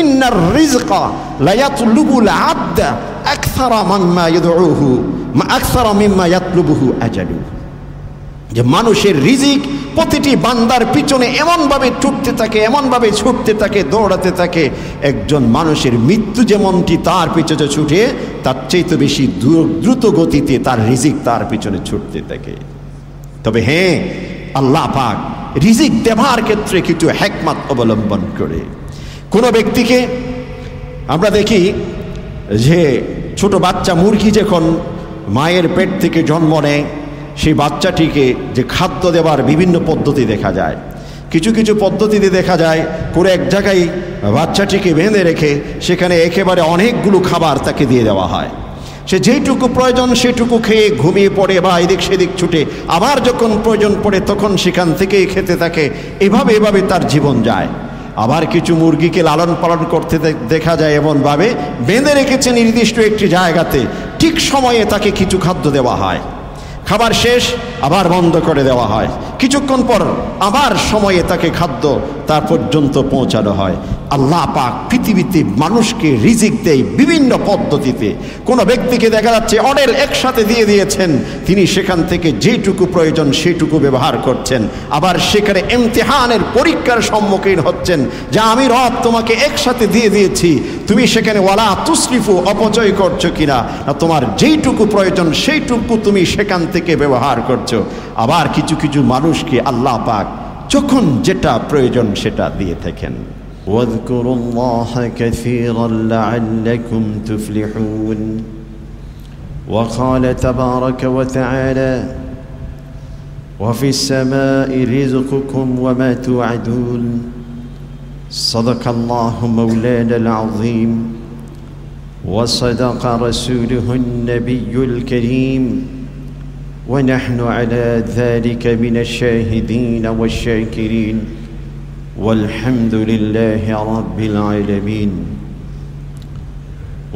Inner রিজকা লা ইয়াতলুবুল আবদা আকসারা মিম্মা ইয়াতলুবুহু আজালু। যে মানুষের রিজিক প্রতিটি বান্দার পিছনে এমনভাবে ছুটতে থাকে, দৌড়াতে থাকে, একজন মানুষের মৃত্যু যেমনটি তার পিছনে ছুটে, তার চাইতে বেশি দ্রুত গতিতে তার রিজিক তার পিছনে ছুটতে থাকে। তবে হ্যাঁ, আল্লাহ পাক রিজিক দেবার ক্ষেত্রে কিছু হিকমত অবলম্বন করে। কোনো ব্যক্তিকে আমরা দেখি যে ছোট বাচ্চা মুরগি যখন মায়ের পেট থেকে জন্ম নেয়, সেই বাচ্চাটিকে যে খাদ্য দেওয়ার বিভিন্ন পদ্ধতি দেখা যায়। কিছু কিছু পদ্ধতিতে দেখা যায় করে এক জায়গায় বাচ্চাটিকে বেঁধে রেখে সেখানে একেবারে অনেকগুলো খাবার তাকে দিয়ে দেওয়া হয়। সে যেইটুকু প্রয়োজন সেটুকু খেয়ে ঘুমিয়ে পড়ে বা এদিক সেদিক ছুটে, আবার যখন প্রয়োজন পড়ে তখন সেখান থেকেই খেতে থাকে। এভাবে তার জীবন যায়। আবার কিছু মুরগিকে লালন পালন করতে দেখা যায় এমনভাবে বেঁধে রেখেছে নির্দিষ্ট একটি জায়গাতে, ঠিক সময়ে তাকে কিছু খাদ্য দেওয়া হয়, খাবার শেষ আবার বন্ধ করে দেওয়া হয়, কিছুক্ষণ পর আবার সময়ে তাকে খাদ্য তার পর্যন্ত পৌঁছানো হয়। আল্লাহ পাক পৃথিবীতে মানুষকে রিজিক দেয় বিভিন্ন পদ্ধতিতে। কোনো ব্যক্তিকে দেখা যাচ্ছে অনেক একসাথে দিয়ে দিয়েছেন, তিনি সেখান থেকে যেটুকু প্রয়োজন সেটুকু ব্যবহার করছেন। আবার সেখানে ইমতিহানের পরীক্ষার সম্মুখীন হচ্ছেন যে আমি রব তোমাকে একসাথে দিয়ে দিয়েছি, তুমি সেখানে ওয়ালা তুসরিফু অপচয় করছো কিনা, না তোমার যেইটুকু প্রয়োজন সেইটুকু তুমি সেখান থেকে ব্যবহার করছো। আবার কিছু কিছু মানুষকে আল্লাহ পাক যখন যেটা প্রয়োজন সেটা দিয়ে থাকেন। واذكروا الله كثيرا لعلكم تفلحون وقال تبارك وتعالى وفي السماء رزقكم وما توعدون صدق الله مولانا العظيم وصدق رسوله النبي الكريم ونحن على ذلك من الشاهدين والشاكرين والحمد لله رب العالمين.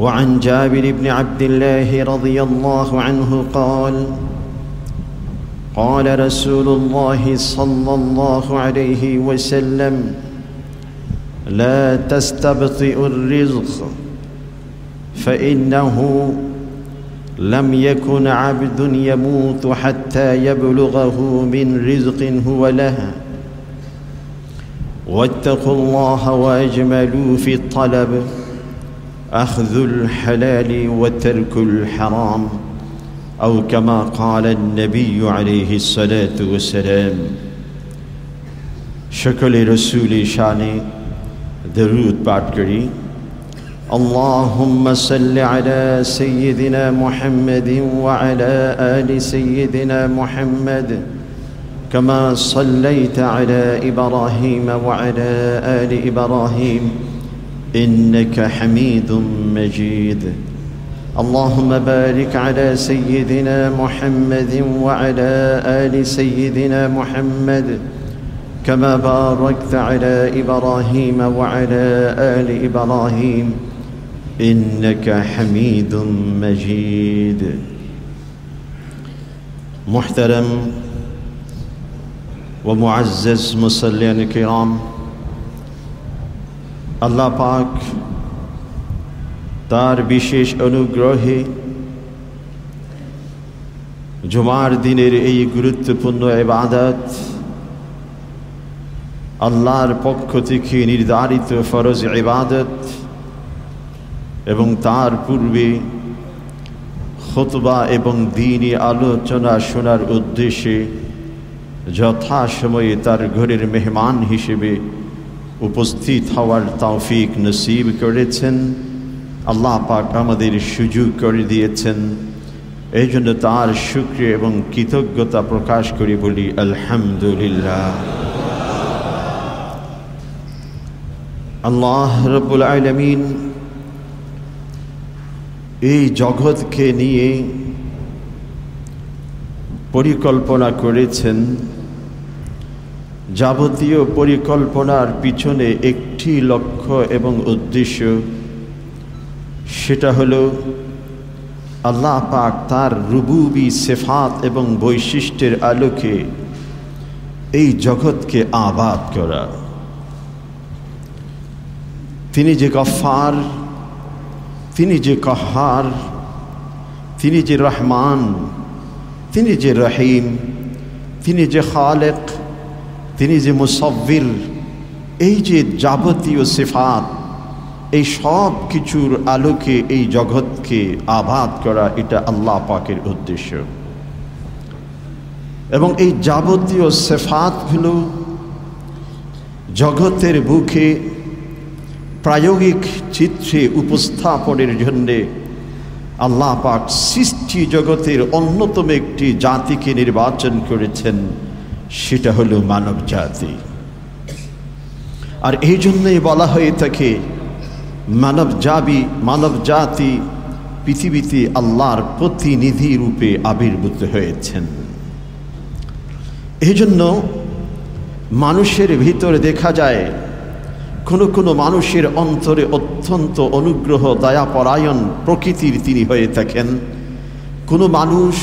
وعن جابر بن عبد الله رضي الله عنه قال قال رسول الله صلى الله عليه وسلم لا تستبطئوا الرزق فإنه لم يكن عبد يموت حتى يبلغه من رزق هو له واتقوا الله واجملوا في الطلب أخذ الحلال وترك الحرام أو كما قال النبي عليه الصلاة والسلام. شكل رسول شاني درود بعد كريم. اللهم صل على سيدنا محمد وعلى آل سيدنا محمد كما صليت على إبراهيم وعلى آل إبراهيم إنك حميد مجيد. اللهم بارك على سيدنا محمد وعلى آل سيدنا محمد كما باركت على إبراهيم وعلى آل إبراهيم إنك حميد مجيد. محترم ومعزز মুসল্লিয়ান কিরাম, আল্লাহ পাক তার বিশেষ অনুগ্রহে জুমার দিনের এই গুরুত্বপূর্ণ ইবাদত আল্লাহর পক্ষ থেকে নির্ধারিত ফরজ ইবাদত এবং তার পূর্বে খুতবা এবং দ্বীনি আলোচনা শোনার উদ্দেশ্যে যথাসময়ে তার ঘরের মেহমান হিসেবে উপস্থিত হওয়ার তৌফিক নসিব করেছেন। আল্লাহ পাক আমাদের সুযোগ করে দিয়েছেন, এই জন্য তার শুকরিয়া এবং কৃতজ্ঞতা প্রকাশ করি, বলি আলহামদুলিল্লাহ। আল্লাহ রব্বুল আলামিন এই জগৎকে নিয়ে পরিকল্পনা করেছেন। যাবতীয় পরিকল্পনার পিছনে একটি লক্ষ্য এবং উদ্দেশ্য, সেটা হলো আল্লাহ পাক তার রুবুবি সিফাত এবং বৈশিষ্ট্যের আলোকে এই জগৎকে আবাদ করা। তিনি যে গফফার, তিনি যে কাহ্হার, তিনি যে রহমান, তিনি যে রহিম, তিনি যে খালেক, তিনি যে মুসাব্বির, এই যে যাবতীয় সিফাত, এই সব কিছুর আলোকে এই জগৎকে আবাদ করা, এটা আল্লাহ পাকের উদ্দেশ্য। এবং এই যাবতীয় সিফাতগুলো জগতের বুকে প্রায়োগিক চিত্রে উপস্থাপনের জন্যে আল্লাহ পাক সৃষ্টি জগতের অন্যতম একটি জাতিকে নির্বাচন করেছেন, সেটা হলো মানব জাতি। আর এই জন্যই বলা হয়ে থাকে মানব জাতি পৃথিবীতে আল্লাহর প্রতিনিধি রূপে আবির্ভূত হয়েছেন। এই জন্য মানুষের ভিতরে দেখা যায় কোনো মানুষের অন্তরে অত্যন্ত অনুগ্রহ দয়াপরায়ণ প্রকৃতির তিনি হয়ে থাকেন, কোনো মানুষ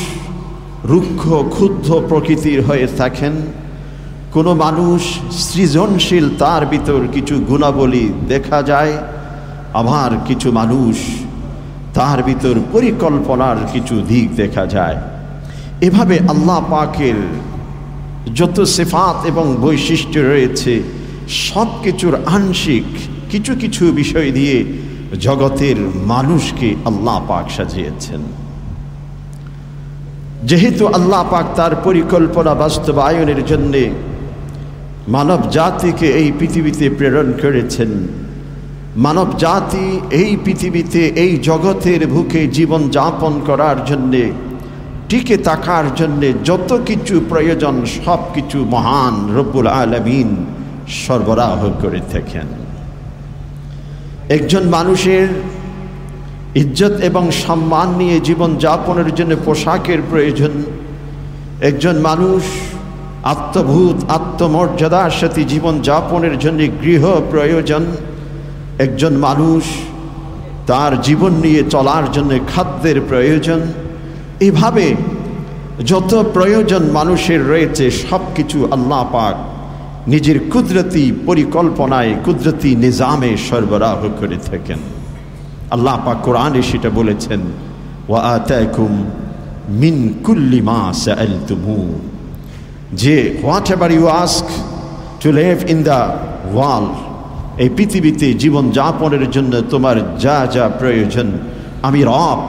রুক্ষ ক্ষুব্ধ প্রকৃতির হয়ে থাকেন, কোনো মানুষ সৃজনশীল, তার ভিতর কিছু গুণাবলী দেখা যায়, আবার কিছু মানুষ তার ভিতর পরিকল্পনার কিছু দিক দেখা যায়। এভাবে আল্লাহ পাকের যত সিফাত এবং বৈশিষ্ট্য রয়েছে সব কিছুর আংশিক কিছু কিছু বিষয় দিয়ে জগতের মানুষকে আল্লাহ পাক সাজিয়েছেন। যেহেতু আল্লাহ পাক তার পরিকল্পনা বাস্তবায়নের জন্যে মানব জাতিকে এই পৃথিবীতে প্রেরণ করেছেন, মানব জাতি এই পৃথিবীতে এই জগতের বুকে জীবন যাপন করার জন্যে, টিকে থাকার জন্যে যত কিছু প্রয়োজন সব কিছু মহান রব্বুল আলামিন সরবরাহ করে থাকেন। একজন মানুষের ইজ্জত এবং সম্মান নিয়ে জীবন যাপনের জন্য পোশাকের প্রয়োজন, একজন মানুষ আত্মভূত আত্মমর্যাদার সাথে জীবন যাপনের জন্য গৃহ প্রয়োজন, একজন মানুষ তার জীবন নিয়ে চলার জন্য খাদ্যের প্রয়োজন। এভাবে যত প্রয়োজন মানুষের রয়েছে সব কিছু আল্লাহ পাক নিজের কুদরতি পরিকল্পনায়, কুদরতি নিজামে সরবরাহ করে থাকেন। আল্লাহ পাক কোরআনে সেটা বলেছেন, ওয়া আতাকুম মিন কুল্লি মা সাআলতুমু, যে whatever you ask to live in the world, এই পৃথিবীতে জীবন যাপনের জন্য তোমার যা যা প্রয়োজন আমি রব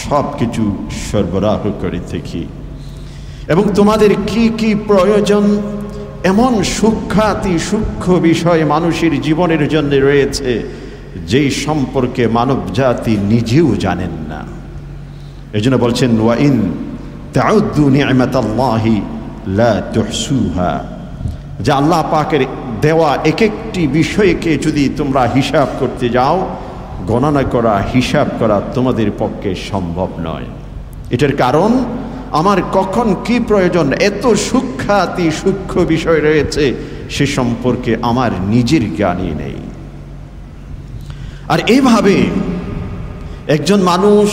সব কিছু সরবরাহ করে থাকি। এবং তোমাদের কি কি প্রয়োজন, এমন সূক্ষ্ম বিষয় মানুষের জীবনের জন্য রয়েছে যেই সম্পর্কে মানব জাতি নিজেও জানেন না। এই জন্য বলছেন, ওয়া ইন তাউদ্দু নি'মাতাল্লাহি লা তুহসুহা, যে আল্লাহ পাকের দেওয়া এক একটি বিষয়কে যদি তোমরা হিসাব করতে যাও, গণনা করা, হিসাব করা তোমাদের পক্ষে সম্ভব নয়। এটার কারণ আমার কখন কি প্রয়োজন, এত সূক্ষ্ম বিষয় রয়েছে সে সম্পর্কে আমার নিজের জ্ঞানই নেই। আর এইভাবে একজন মানুষ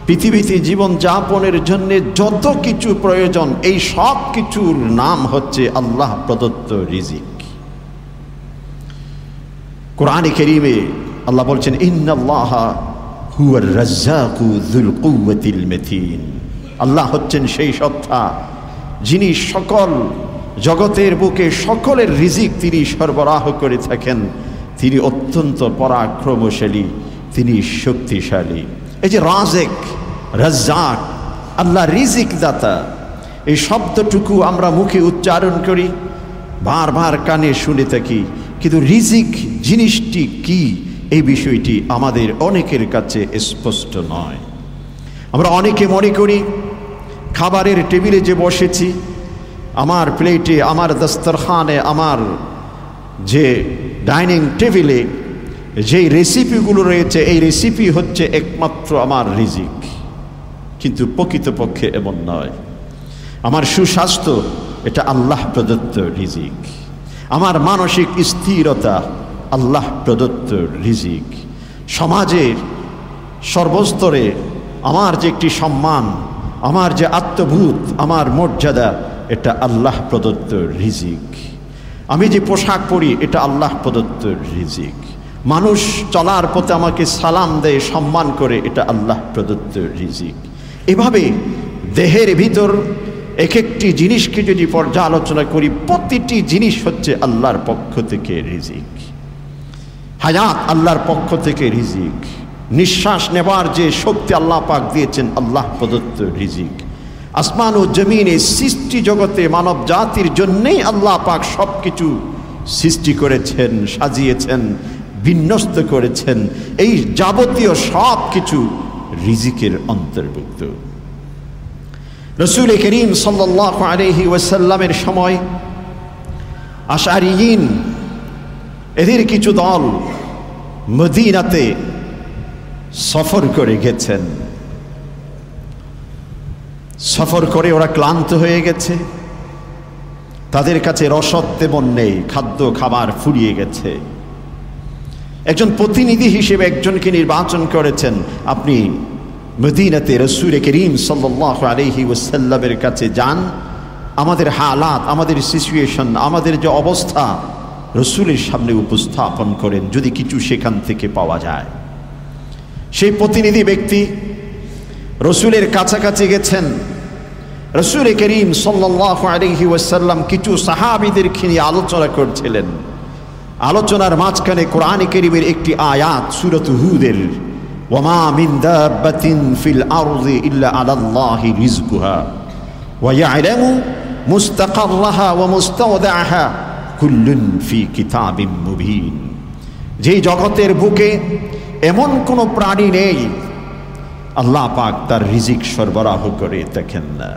পৃথিবীতে জীবন যাপনের জন্য যত কিছু প্রয়োজন, এই সব কিছুর নাম হচ্ছে আল্লাহ প্রদত্ত রিজিক। কোরআনে কারীমে আল্লাহ বলছেন, ইন্নাল্লাহা হুয়ার রাজ্জাকু যুল কুওয়াতিল মাতিন, আল্লাহ হচ্ছেন সেই সত্তা যিনি সকল জগতের বুকে সকলের রিজিক তিনি সরবরাহ করে থাকেন, তিনি অত্যন্ত পরাক্রমশালী, তিনি শক্তিশালী। এই যে রাজেক, রাজ্জাক, আল্লাহ রিজিক দাতা, এই শব্দটুকু আমরা মুখে উচ্চারণ করি, বারবার কানে শুনে থাকি, কিন্তু রিজিক জিনিসটি কি এই বিষয়টি আমাদের অনেকের কাছে স্পষ্ট নয়। আমরা অনেকে মনে করি খাবারের টেবিলে যে বসেছি, আমার প্লেটে, আমার দস্তরখানে, আমার যে ডাইনিং টেবিলে যেই রেসিপিগুলো রয়েছে, এই রেসিপি হচ্ছে একমাত্র আমার রিজিক। কিন্তু প্রকৃতপক্ষে এমন নয়। আমার সুস্বাস্থ্য এটা আল্লাহ প্রদত্ত রিজিক, আমার মানসিক স্থিরতা আল্লাহ প্রদত্ত রিজিক, সমাজের সর্বস্তরে আমার যে একটি সম্মান, আমার যে আত্মভূত, আমার মর্যাদা, এটা আল্লাহ প্রদত্ত রিজিক। আমি যে পোশাক পরি এটা আল্লাহ প্রদত্ত রিজিক। মানুষ চলার পথে আমাকে সালাম দেয়, সম্মান করে, এটা আল্লাহ প্রদত্ত রিজিক। এভাবে দেহের ভিতর এক একটি জিনিসকে যদি পর্যালোচনা করি, প্রতিটি জিনিস হচ্ছে আল্লাহর পক্ষ থেকে রিজিক। হায়াত আল্লাহর পক্ষ থেকে রিজিক, নিঃশ্বাস নেবার যে শক্তি আল্লাহ পাক দিয়েছেন আল্লাহ প্রদত্ত রিজিক। আসমান ও জমিনে সৃষ্টি জগতে মানব জাতির জন্যেই আল্লাহ পাক সব কিছু সৃষ্টি করেছেন, সাজিয়েছেন, বিন্যস্ত করেছেন। এই যাবতীয় সব কিছু রিজিকের অন্তর্ভুক্ত। রাসূল করিম সাল্লাল্লাহু আলাইহি ওয়াসাল্লামের সময় আশআরিয়িন এদের কিছু দল মদিনাতে সফর করে গেছেন। সফর করে ওরা ক্লান্ত হয়ে গেছে, তাদের কাছে রসদ তেমন নেই, খাদ্য খাবার ফুরিয়ে গেছে। একজন প্রতিনিধি হিসেবে একজনকে নির্বাচন করেছেন, আপনি মদিনাতে রাসূল করিম সাল্লাল্লাহু আলাইহি ওয়াসাল্লামের কাছে যান, আমাদের হালাত, আমাদের সিচুয়েশন, আমাদের যে অবস্থা রাসূলের সামনে উপস্থাপন করেন, যদি কিছু সেখান থেকে পাওয়া যায়। সেই প্রতিনিধি ব্যক্তি রাসূলের কাছাকাছি গেছেন। রাসূল করিম সাল্লাল্লাহু আলাইহি ওয়াসাল্লাম কিছু সাহাবীদেরকে নিয়ে আলোচনা করছিলেন। আলোচনার মাঝখানে কোরআন কারীমের একটি আয়াত সূরা হুদের, ওয়ামা মিন দাব্বাতিন ফিল আরদি ইল্লা আলাল্লাহি রিজকুহা ওয়া ইয়ালামু মুস্তাকাররাহা ওয়া মুস্তাওদাআহা কুল্লুন ফি কিতাবিম মুবিন। যে জগতের বুকে এমন কোনো প্রাণী নেই আল্লাহ পাক তার রিজিক সরবরাহ করে দেখেন না।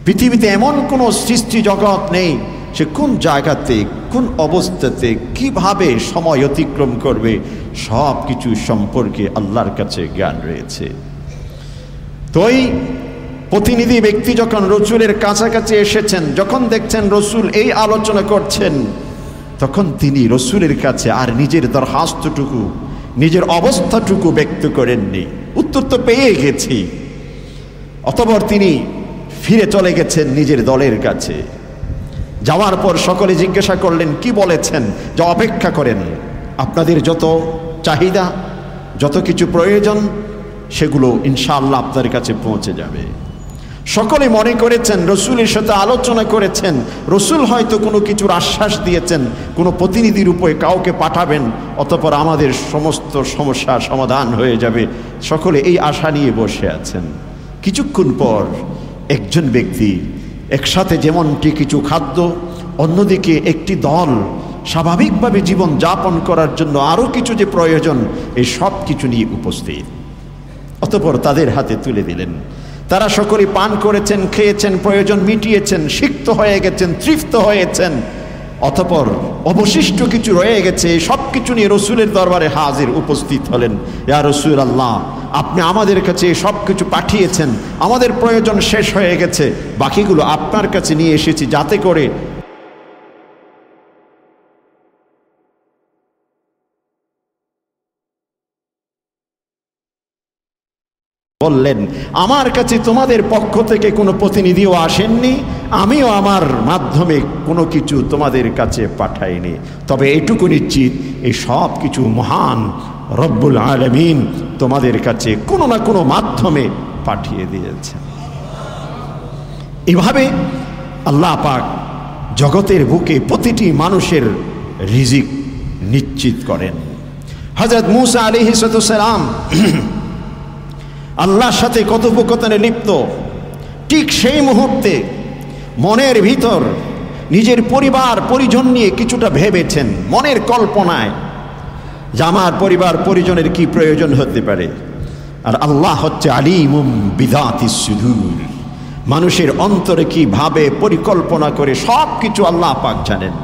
পৃথিবীতে এমন কোনো সৃষ্টি জগৎ নেই সে কোন জায়গাতে, কোন অবস্থাতে, কিভাবে সময় অতিক্রম করবে, সব কিছু সম্পর্কে আল্লাহর কাছে জ্ঞান রয়েছে। তো এই প্রতিনিধি ব্যক্তি যখন রাসূলের কাছাকাছি এসেছেন, যখন দেখছেন রাসূল এই আলোচনা করছেন, তখন তিনি রাসূলের কাছে আর নিজের দরখাস্তটুকু, নিজের অবস্থাটুকু ব্যক্ত করেননি। উত্তর তো পেয়ে গেছি। অতঃপর তিনি ফিরে চলে গেছেন নিজের দলের কাছে। যাওয়ার পর সকলে জিজ্ঞাসা করলেন, কি বলেছেন? যে অপেক্ষা করেন, আপনাদের যত চাহিদা, যত কিছু প্রয়োজন, সেগুলো ইনশাআল্লাহ আপনার কাছে পৌঁছে যাবে। সকলে মনে করেছেন রাসূলের সাথে আলোচনা করেছেন, রাসূল হয়তো কোনো কিছুর আশ্বাস দিয়েছেন, কোনো প্রতিনিধির রূপে কাউকে পাঠাবেন, অতঃপর আমাদের সমস্ত সমস্যার সমাধান হয়ে যাবে। সকলে এই আশা নিয়ে বসে আছেন। কিছুক্ষণ পর একজন ব্যক্তি একসাথে যেমনটি কিছু খাদ্য, অন্যদিকে একটি দল স্বাভাবিকভাবে জীবন যাপন করার জন্য আরও কিছু যে প্রয়োজন, এই সব কিছু নিয়ে উপস্থিত। অতঃপর তাদের হাতে তুলে দিলেন। তারা সকলে পান করেছেন, খেয়েছেন, প্রয়োজন মিটিয়েছেন, সিক্ত হয়ে গেছেন, তৃপ্ত হয়েছেন। অতঃপর অবশিষ্ট কিছু রয়ে গেছে, সব কিছু নিয়ে রাসূলের দরবারে হাজির উপস্থিত হলেন। ইয়া রাসূলুল্লাহ, আপনি আমাদের কাছে সব কিছু পাঠিয়েছেন, আমাদের প্রয়োজন শেষ হয়ে গেছে, বাকিগুলো আপনার কাছে নিয়ে এসেছি, যাতে করে বললেন, আমার কাছে তোমাদের পক্ষ থেকে কোনো প্রতিনিধিও আসেননি, আমিও আমার মাধ্যমে কোনো কিছু তোমাদের কাছে পাঠাইনি। তবে এটুকু নিশ্চিত, এই সব কিছু মহান রব্বুল আলামিন তোমাদের কাছে কোনো না কোনো মাধ্যমে পাঠিয়ে দিয়েছেন। এভাবে আল্লাহ পাক জগতের বুকে প্রতিটি মানুষের রিজিক নিশ্চিত করেন। হযরত মূসা আলাইহিস সালাম আল্লাহর সাথে কথোপকথনে লিপ্ত, ঠিক সেই মুহূর্তে মনের ভিতর নিজের পরিবার পরিজন নিয়ে কিছুটা ভেবেছেন, মনের কল্পনায় যে আমার পরিবার পরিজনের কি প্রয়োজন হতে পারে। আর আল্লাহ হচ্ছে আলিমুম বিযাতিস সুদূর, মানুষের অন্তরে কি ভাবে পরিকল্পনা করে সব কিছু আল্লাহ পাক জানেন।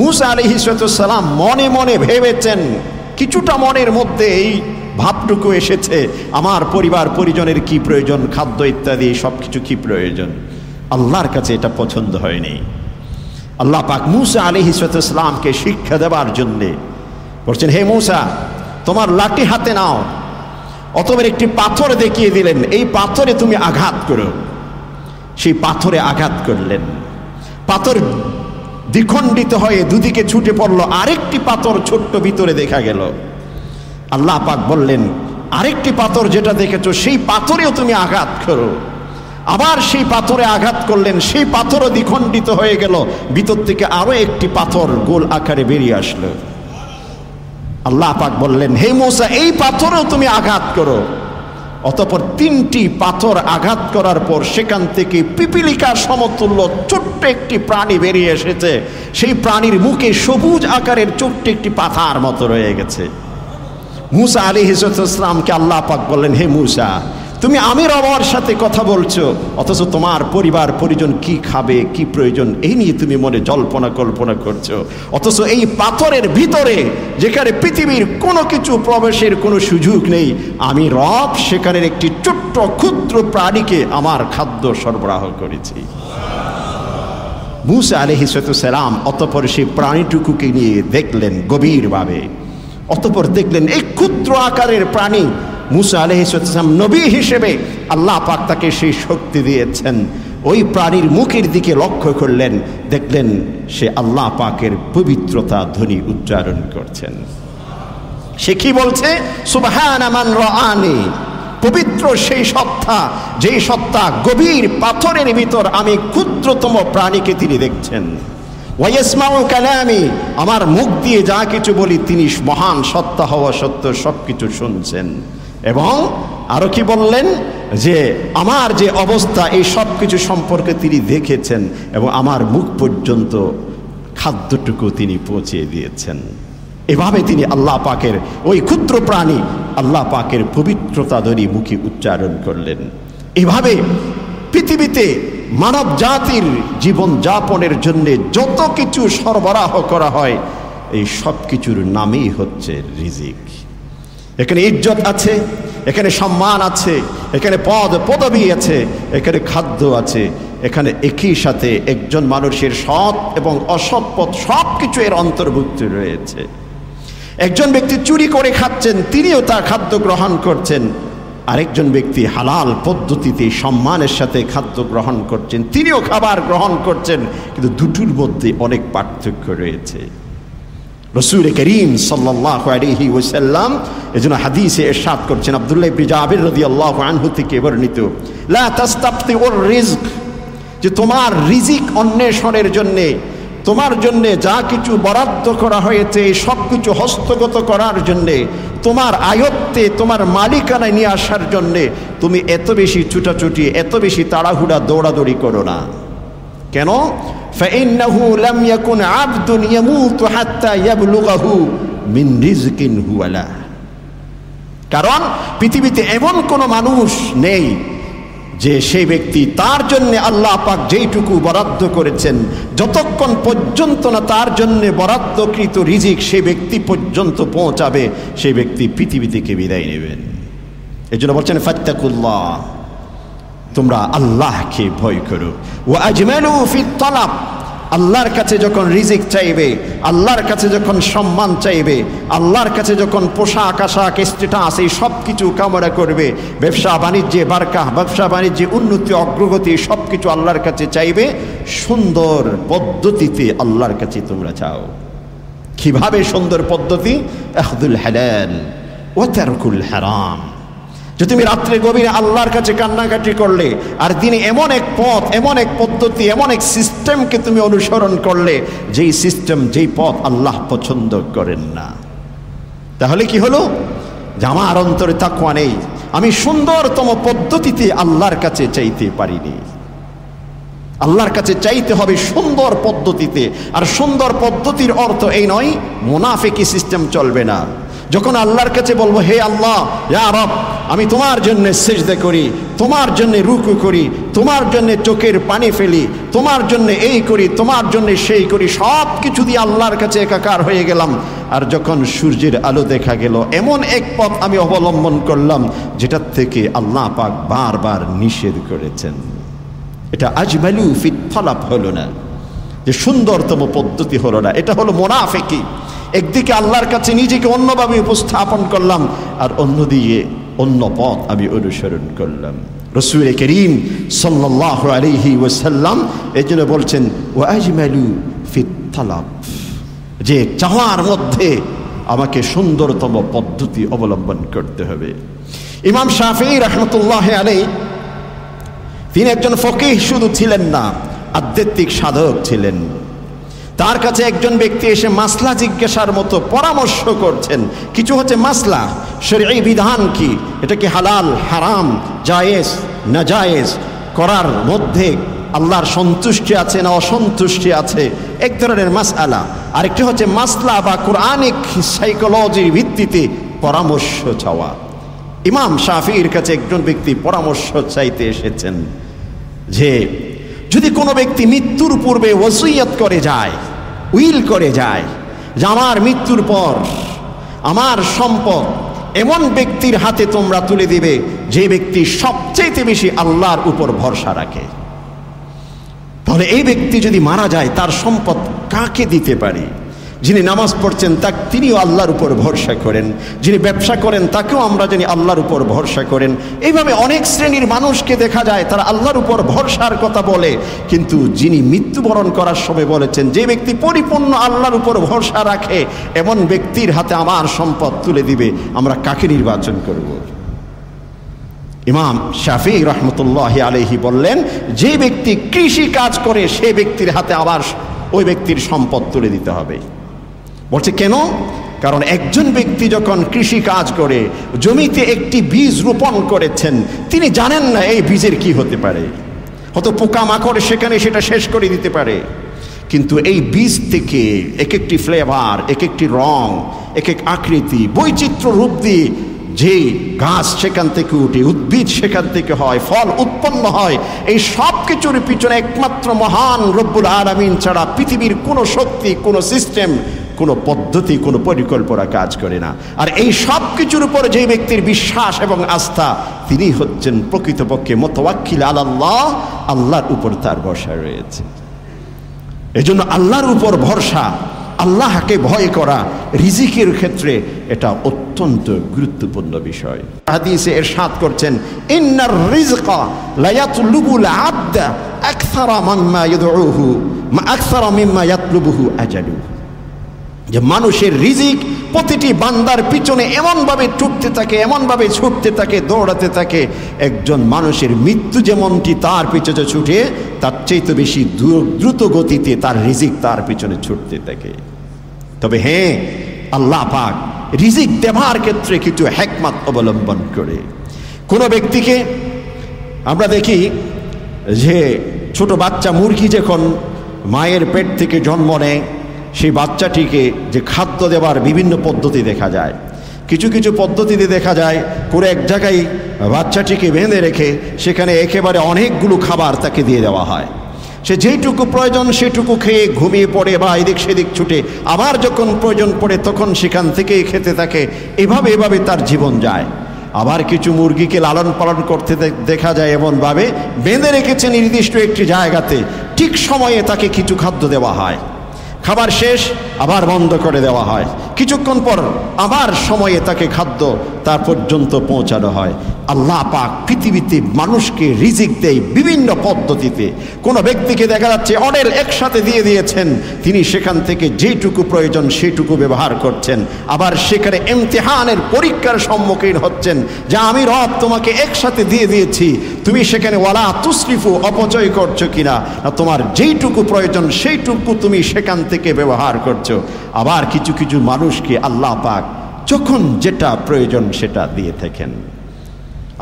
মূসা আলাইহিস সালাম মনে মনে ভেবেছেন, কিছুটা মনের মধ্যে এই ভাবটুকু এসেছে, আমার পরিবার পরিজনের কি প্রয়োজন, খাদ্য ইত্যাদি সব কিছু কি প্রয়োজন। আল্লাহর কাছে এটা পছন্দ হয়নি। আল্লাহ পাক মূসা আলাইহিস সালামকে শিক্ষা দেওয়ার জন্যে বলছেন, হে মূসা, তোমার লাঠি হাতে নাও। অতঃপর একটি পাথর দেখিয়ে দিলেন, এই পাথরে তুমি আঘাত করো। সেই পাথরে আঘাত করলেন, পাথর দ্বিখণ্ডিত হয়ে দুদিকে ছুটে পড়লো। আরেকটি পাথর ছোট্ট ভিতরে দেখা গেল। আল্লাহ পাক বললেন, আরেকটি পাথর যেটা দেখেছো সেই পাথরেও তুমি আঘাত করো। আবার সেই পাথরে আঘাত করলেন, সেই পাথরও দ্বিখণ্ডিত হয়ে গেল। ভিতর থেকে আরো একটি পাথর গোল আকারে বেরিয়ে আসলো। আল্লাহ পাক বললেন, হে মূসা, এই পাথরেও তুমি আঘাত করো। অতঃপর 3টি পাথর আঘাত করার পর সেখান থেকে পিপিলিকা সমতুল্য ছোট্ট একটি প্রাণী বেরিয়ে এসেছে। সেই প্রাণীর মুখে সবুজ আকারের ছোট্ট একটি পাথার মতো রয়ে গেছে। মূসা আলাইহিস সালামকে আল্লাহ পাক বললেন, হে মূসা, তুমি আমি রবের সাথে কথা বলছো, অথচ তোমার পরিবার পরিজন কি খাবে, কি প্রয়োজন, এই নিয়ে তুমি মনে জল্পনা কল্পনা করছো। অথচ এই পাথরের ভিতরে যেখানে পৃথিবীর কোনো কিছু প্রবেশের কোনো সুযোগ নেই, আমি রব সেখানের একটি ছোট্ট ক্ষুদ্র প্রাণীকে আমার খাদ্য সরবরাহ করেছি। মূসা আলাইহিস সালাম অতঃপর সেই প্রাণীটুকুকে নিয়ে দেখলেন গভীরভাবে। অতঃপর দেখলেন এই ক্ষুদ্র আকারের প্রাণী মূসা আলাইহিস সালাম নবী হিসেবে আল্লাহ পাক তাকে সেই শক্তি দিয়েছেন। ওই প্রাণীর মুখের দিকে লক্ষ্য করলেন, দেখলেন সে আল্লাহ পাকের পবিত্রতা ধ্বনি উচ্চারণ করছেন। সে কি বলছে? সুবহানা মান রাআনি, পবিত্র সেই সত্তা, যেই সত্তা গভীর পাথরের ভিতর আমি ক্ষুদ্রতম প্রাণীকে তিনি দেখছেন। ওয়াইসমাউ কালামি, আমার মুখ দিয়ে যা কিছু বলি তিনি মহান সত্তা হওয়া সত্ত্বেও সব কিছু শুনছেন। এবং আরো কি বললেন? যে আমার যে অবস্থা এই সব কিছু সম্পর্কে তিনি দেখেছেন এবং আমার মুখ পর্যন্ত খাদ্যটুকু তিনি পৌঁছে দিয়েছেন। এভাবে তিনি আল্লাহ পাকের ওই ক্ষুদ্র প্রাণী আল্লাহ পাকের পবিত্রতা ধরে মুখে উচ্চারণ করলেন। এভাবে পৃথিবীতে মানব জাতির জীবন যাপনের জন্য যত কিছু সরবরাহ করা হয়, এই সব কিছুর নামই হচ্ছে রিজিক। এখানে ইজ্জত আছে, এখানে সম্মান আছে, এখানে পদ পদবী আছে, এখানে খাদ্য আছে, এখানে একই সাথে একজন মানুষের সৎ এবং অসৎ পথ সব কিছু এর অন্তর্ভুক্ত রয়েছে। একজন ব্যক্তি চুরি করে খাচ্ছেন, তিনিও তার খাদ্য গ্রহণ করছেন। আরেকজন ব্যক্তি হালাল পদ্ধতিতে সম্মানের সাথে খাদ্য গ্রহণ করছেন, তিনিও খাবার গ্রহণ করছেন। কিন্তু দুটোর মধ্যে অনেক পার্থক্য রয়েছে। রাসূল করিম সাল্লাল্লাহু আলাইহি ওয়াসাল্লাম এজন্য হাদিসে ইরশাদ করছেন, আব্দুল্লাহ ইবনে জাবির রাদিয়াল্লাহু আনহু থেকে বর্ণিত, লা তাস্তাবতিউর রিজক, যে তোমার রিজিক অন্বেষণের জন্য, তোমার জন্য যা কিছু বরাদ্দ করা হয়েছে এই সব কিছু হস্তগত করার জন্যে, তোমার আয়ত্তে তোমার মালিকানায় নিয়ে আসার জন্যে তুমি এত বেশি ছুটাছুটি, এত বেশি তাড়াহুড়া দৌড়াদৌড়ি করো না। কেন? فإنه لم يكن عبد يموت حتى يبلغه من رزق هو له, কারণ পৃথিবীতে এমন কোনো মানুষ নেই যে সেই ব্যক্তি তার জন্য আল্লাহ পাক যেইটুকু বরাদ্দ করেছেন, যতক্ষণ পর্যন্ত না তার জন্য বরাদ্দকৃত রিজিক সেই ব্যক্তি পর্যন্ত পৌঁছাবে, সেই ব্যক্তি পৃথিবী থেকে বিদায় নেবেন। এই জন্য বলছেন ফাত্তাকুল্লাহ, তোমরা আল্লাহকে ভয় করো। ওয়া আজমালু ফিত তালাব, আল্লাহর কাছে যখন রিজিক চাইবে, আল্লাহর কাছে যখন সম্মান চাইবে, আল্লাহর কাছে যখন পোশাক আশাক স্ট্যাটাস এই সব কিছু কামনা করবে, ব্যবসা বাণিজ্যে বারকা, ব্যবসা বাণিজ্যে উন্নতি অগ্রগতি সব কিছু আল্লাহর কাছে চাইবে, সুন্দর পদ্ধতিতে আল্লাহর কাছে তোমরা চাও। কিভাবে সুন্দর পদ্ধতি? আখদুল হালাল ওয়া তারকুল হারাম। যে তুমি রাত্রে গভীরে আল্লাহর কাছে কান্নাকাটি করলে আর দিনে এমন এক পথ, এমন এক পদ্ধতি, এমন এক সিস্টেমকে তুমি অনুসরণ করলে যেই সিস্টেম, যেই পথ আল্লাহ পছন্দ করেন না, তাহলে কি হলো? যে আমার অন্তরে তাকওয়া নেই, আমি সুন্দরতম পদ্ধতিতে আল্লাহর কাছে চাইতে পারিনি। আল্লাহর কাছে চাইতে হবে সুন্দর পদ্ধতিতে। আর সুন্দর পদ্ধতির অর্থ এই নয় মুনাফিকি সিস্টেম চলবে না। যখন আল্লাহর কাছে বলবো, হে আল্লাহ, ইয়া রব, আমি তোমার জন্য সিজদা করি, তোমার জন্য রুকু করি, তোমার জন্য চোখের পানি ফেলি, তোমার জন্য এই করি, তোমার জন্য সেই করি, সব কিছু দিয়ে আল্লাহর কাছে একাকার হয়ে গেলাম। আর যখন সূর্যের আলো দেখা গেল, এমন এক পথ আমি অবলম্বন করলাম যেটার থেকে আল্লাহ পাক বারবার নিষেধ করেছেন। এটা আজমালু ফিত তালাব হলো না, যে সুন্দরতম পদ্ধতি হলো না, এটা হলো মুনাফিকি। একদিকে আল্লাহর কাছে নিজেকে অন্যভাবে উপস্থাপন করলাম, আর অন্যদিকে অন্য পথ আমি অনুসরণ করলাম। রাসূল করিম সাল্লাল্লাহু আলাইহি ওয়াসাল্লাম এই জন্য বলছেন, ওয়া আজমালু ফিত তালাব, যে চাওয়ার মধ্যে আমাকে সুন্দরতম পদ্ধতি অবলম্বন করতে হবে। ইমাম শাফিঈ রাহমাতুল্লাহ আলাইহি তিনি একজন ফকিহ শুধু ছিলেন না, আধ্যাত্মিক সাধক ছিলেন। তার কাছে একজন ব্যক্তি এসে মাসলা জিজ্ঞাসার মতো পরামর্শ করছেন। কিছু হচ্ছে মাসলা, শরঈ বিধান কি, এটা কি হালাল হারাম, জায়েজ না জায়েজ, করার মধ্যে আল্লাহর সন্তুষ্টি আছে না অসন্তুষ্টি আছে, এক ধরনের মাসআলা। আরেকটি হচ্ছে মাসলা বা কোরআনিক সাইকোলজির ভিত্তিতে পরামর্শ চাওয়া। ইমাম শাফিঈর কাছে একজন ব্যক্তি পরামর্শ চাইতে এসেছেন যে যদি কোনো ব্যক্তি মৃত্যুর পূর্বে ওসিয়ত করে যায়, উইল করে যায় যে আমার মৃত্যুর পর আমার সম্পদ এমন ব্যক্তির হাতে তোমরা তুলে দিবে যে ব্যক্তি সবচেয়ে বেশি আল্লাহর উপর ভরসা রাখে, তাহলে এই ব্যক্তি যদি মারা যায় তার সম্পদ কাকে দিতে পারে? যিনি নামাজ পড়ছেন তিনিও আল্লাহর উপর ভরসা করেন, যিনি ব্যবসা করেন তাকেও আমরা জানি আল্লাহর উপর ভরসা করেন। এইভাবে অনেক শ্রেণীর মানুষকে দেখা যায় তারা আল্লাহর উপর ভরসার কথা বলে, কিন্তু যিনি মৃত্যুবরণ করার সময় বলেছেন যে ব্যক্তি পরিপূর্ণ আল্লাহর উপর ভরসা রাখে এমন ব্যক্তির হাতে আমার সম্পদ তুলে দিবে, আমরা কাকে নির্বাচন করব? ইমাম শাফিঈ রাহমাতুল্লাহি আলাইহি বললেন যে ব্যক্তি কৃষি কাজ করে সে ব্যক্তির হাতে আবার ওই ব্যক্তির সম্পদ তুলে দিতে হবে। বলছে কেন? কারণ একজন ব্যক্তি যখন কৃষি কাজ করে জমিতে একটি বীজ রোপণ করেছেন, তিনি জানেন না এই বীজের কি হতে পারে, হয়তো পোকামাকড় সেখানে সেটা শেষ করে দিতে পারে, কিন্তু এই বীজ থেকে এক একটি ফ্লেভার, এক একটি রং, এক এক আকৃতি, বৈচিত্র্য রূপ দিয়ে যে গাছ সেখান থেকে উঠে, উদ্ভিদ সেখান থেকে হয়, ফল উৎপন্ন হয়, এই সব কিছুর পিছনে একমাত্র মহান রব্বুল আলামিন ছাড়া পৃথিবীর কোনো শক্তি, কোনো সিস্টেম, কোনো পদ্ধতি, কোনো পরিকল্পনা কাজ করে না। আর এই সব কিছুর উপর যে ব্যক্তির বিশ্বাস এবং আস্থা, তিনি হচ্ছেন প্রকৃতপক্ষে মুতাওয়াক্কিল আলাল্লাহ, আল্লাহর উপর তার ভরসা রয়েছে। এজন্য আল্লাহর উপর ভরসা, আল্লাহকে ভয় করা রিজিকের ক্ষেত্রে এটা অত্যন্ত গুরুত্বপূর্ণ বিষয়। হাদিসে ইরশাদ করছেন ইন্নার রিজকা লা ইয়াতলুবুল আবদা আকসারা মিম্মা ইয়াদউহু আকসারা মিম্মা ইয়াতলুবুহু আজালু, যে মানুষের রিজিক প্রতিটি বান্দার পিছনে এমনভাবে ছুটতে থাকে, এমনভাবে ছুটতে থাকে, দৌড়াতে থাকে, একজন মানুষের মৃত্যু যেমনটি তার পিছনে ছুটে তার চাইতে বেশি দ্রুত গতিতে তার রিজিক তার পিছনে ছুটতে থাকে। তবে হ্যাঁ, আল্লাহ পাক রিজিক দেওয়ার ক্ষেত্রে কিছু হিকমত অবলম্বন করে। কোনো ব্যক্তিকে আমরা দেখি যে ছোট বাচ্চা মুরগি যখন মায়ের পেট থেকে জন্ম নেয়, সেই বাচ্চাটিকে যে খাদ্য দেওয়ার বিভিন্ন পদ্ধতি দেখা যায়। কিছু কিছু পদ্ধতিতে দেখা যায় করে এক জায়গায় বাচ্চাটিকে বেঁধে রেখে সেখানে একেবারে অনেকগুলো খাবার তাকে দিয়ে দেওয়া হয়। সে যেইটুকু প্রয়োজন সেটুকু খেয়ে ঘুমিয়ে পড়ে বা এদিক সেদিক ছুটে, আবার যখন প্রয়োজন পড়ে তখন সেখান থেকেই খেতে থাকে। এভাবে তার জীবন যায়। আবার কিছু মুরগিকে লালন পালন করতে দেখা যায় এমনভাবে বেঁধে রেখেছে নির্দিষ্ট একটি জায়গাতে, ঠিক সময়ে তাকে কিছু খাদ্য দেওয়া হয়, খাবার শেষ আবার বন্ধ করে দেওয়া হয়, কিছুক্ষণ পর আবার সময়ে তাকে খাদ্য তার পর্যন্ত পৌঁছানো হয়। আল্লাহ পাক পৃথিবীতে মানুষকে রিজিক দেয় বিভিন্ন পদ্ধতিতে। কোনো ব্যক্তিকে দেখা যাচ্ছে অনেক একসাথে দিয়ে দিয়েছেন, তিনি সেখান থেকে যেটুকু প্রয়োজন সেটুকু ব্যবহার করছেন। আবার সেখানে ইমতিহানের পরীক্ষার সম্মুখীন হচ্ছেন যে আমি রব তোমাকে একসাথে দিয়ে দিয়েছি, তুমি সেখানে ওয়ালা তুসরিফু অপচয় করছো কিনা, না তোমার যেইটুকু প্রয়োজন সেইটুকু তুমি সেখান থেকে ব্যবহার করছো। আবার কিছু কিছু মানুষকে আল্লাহ পাক যখন যেটা প্রয়োজন সেটা দিয়ে থাকেন।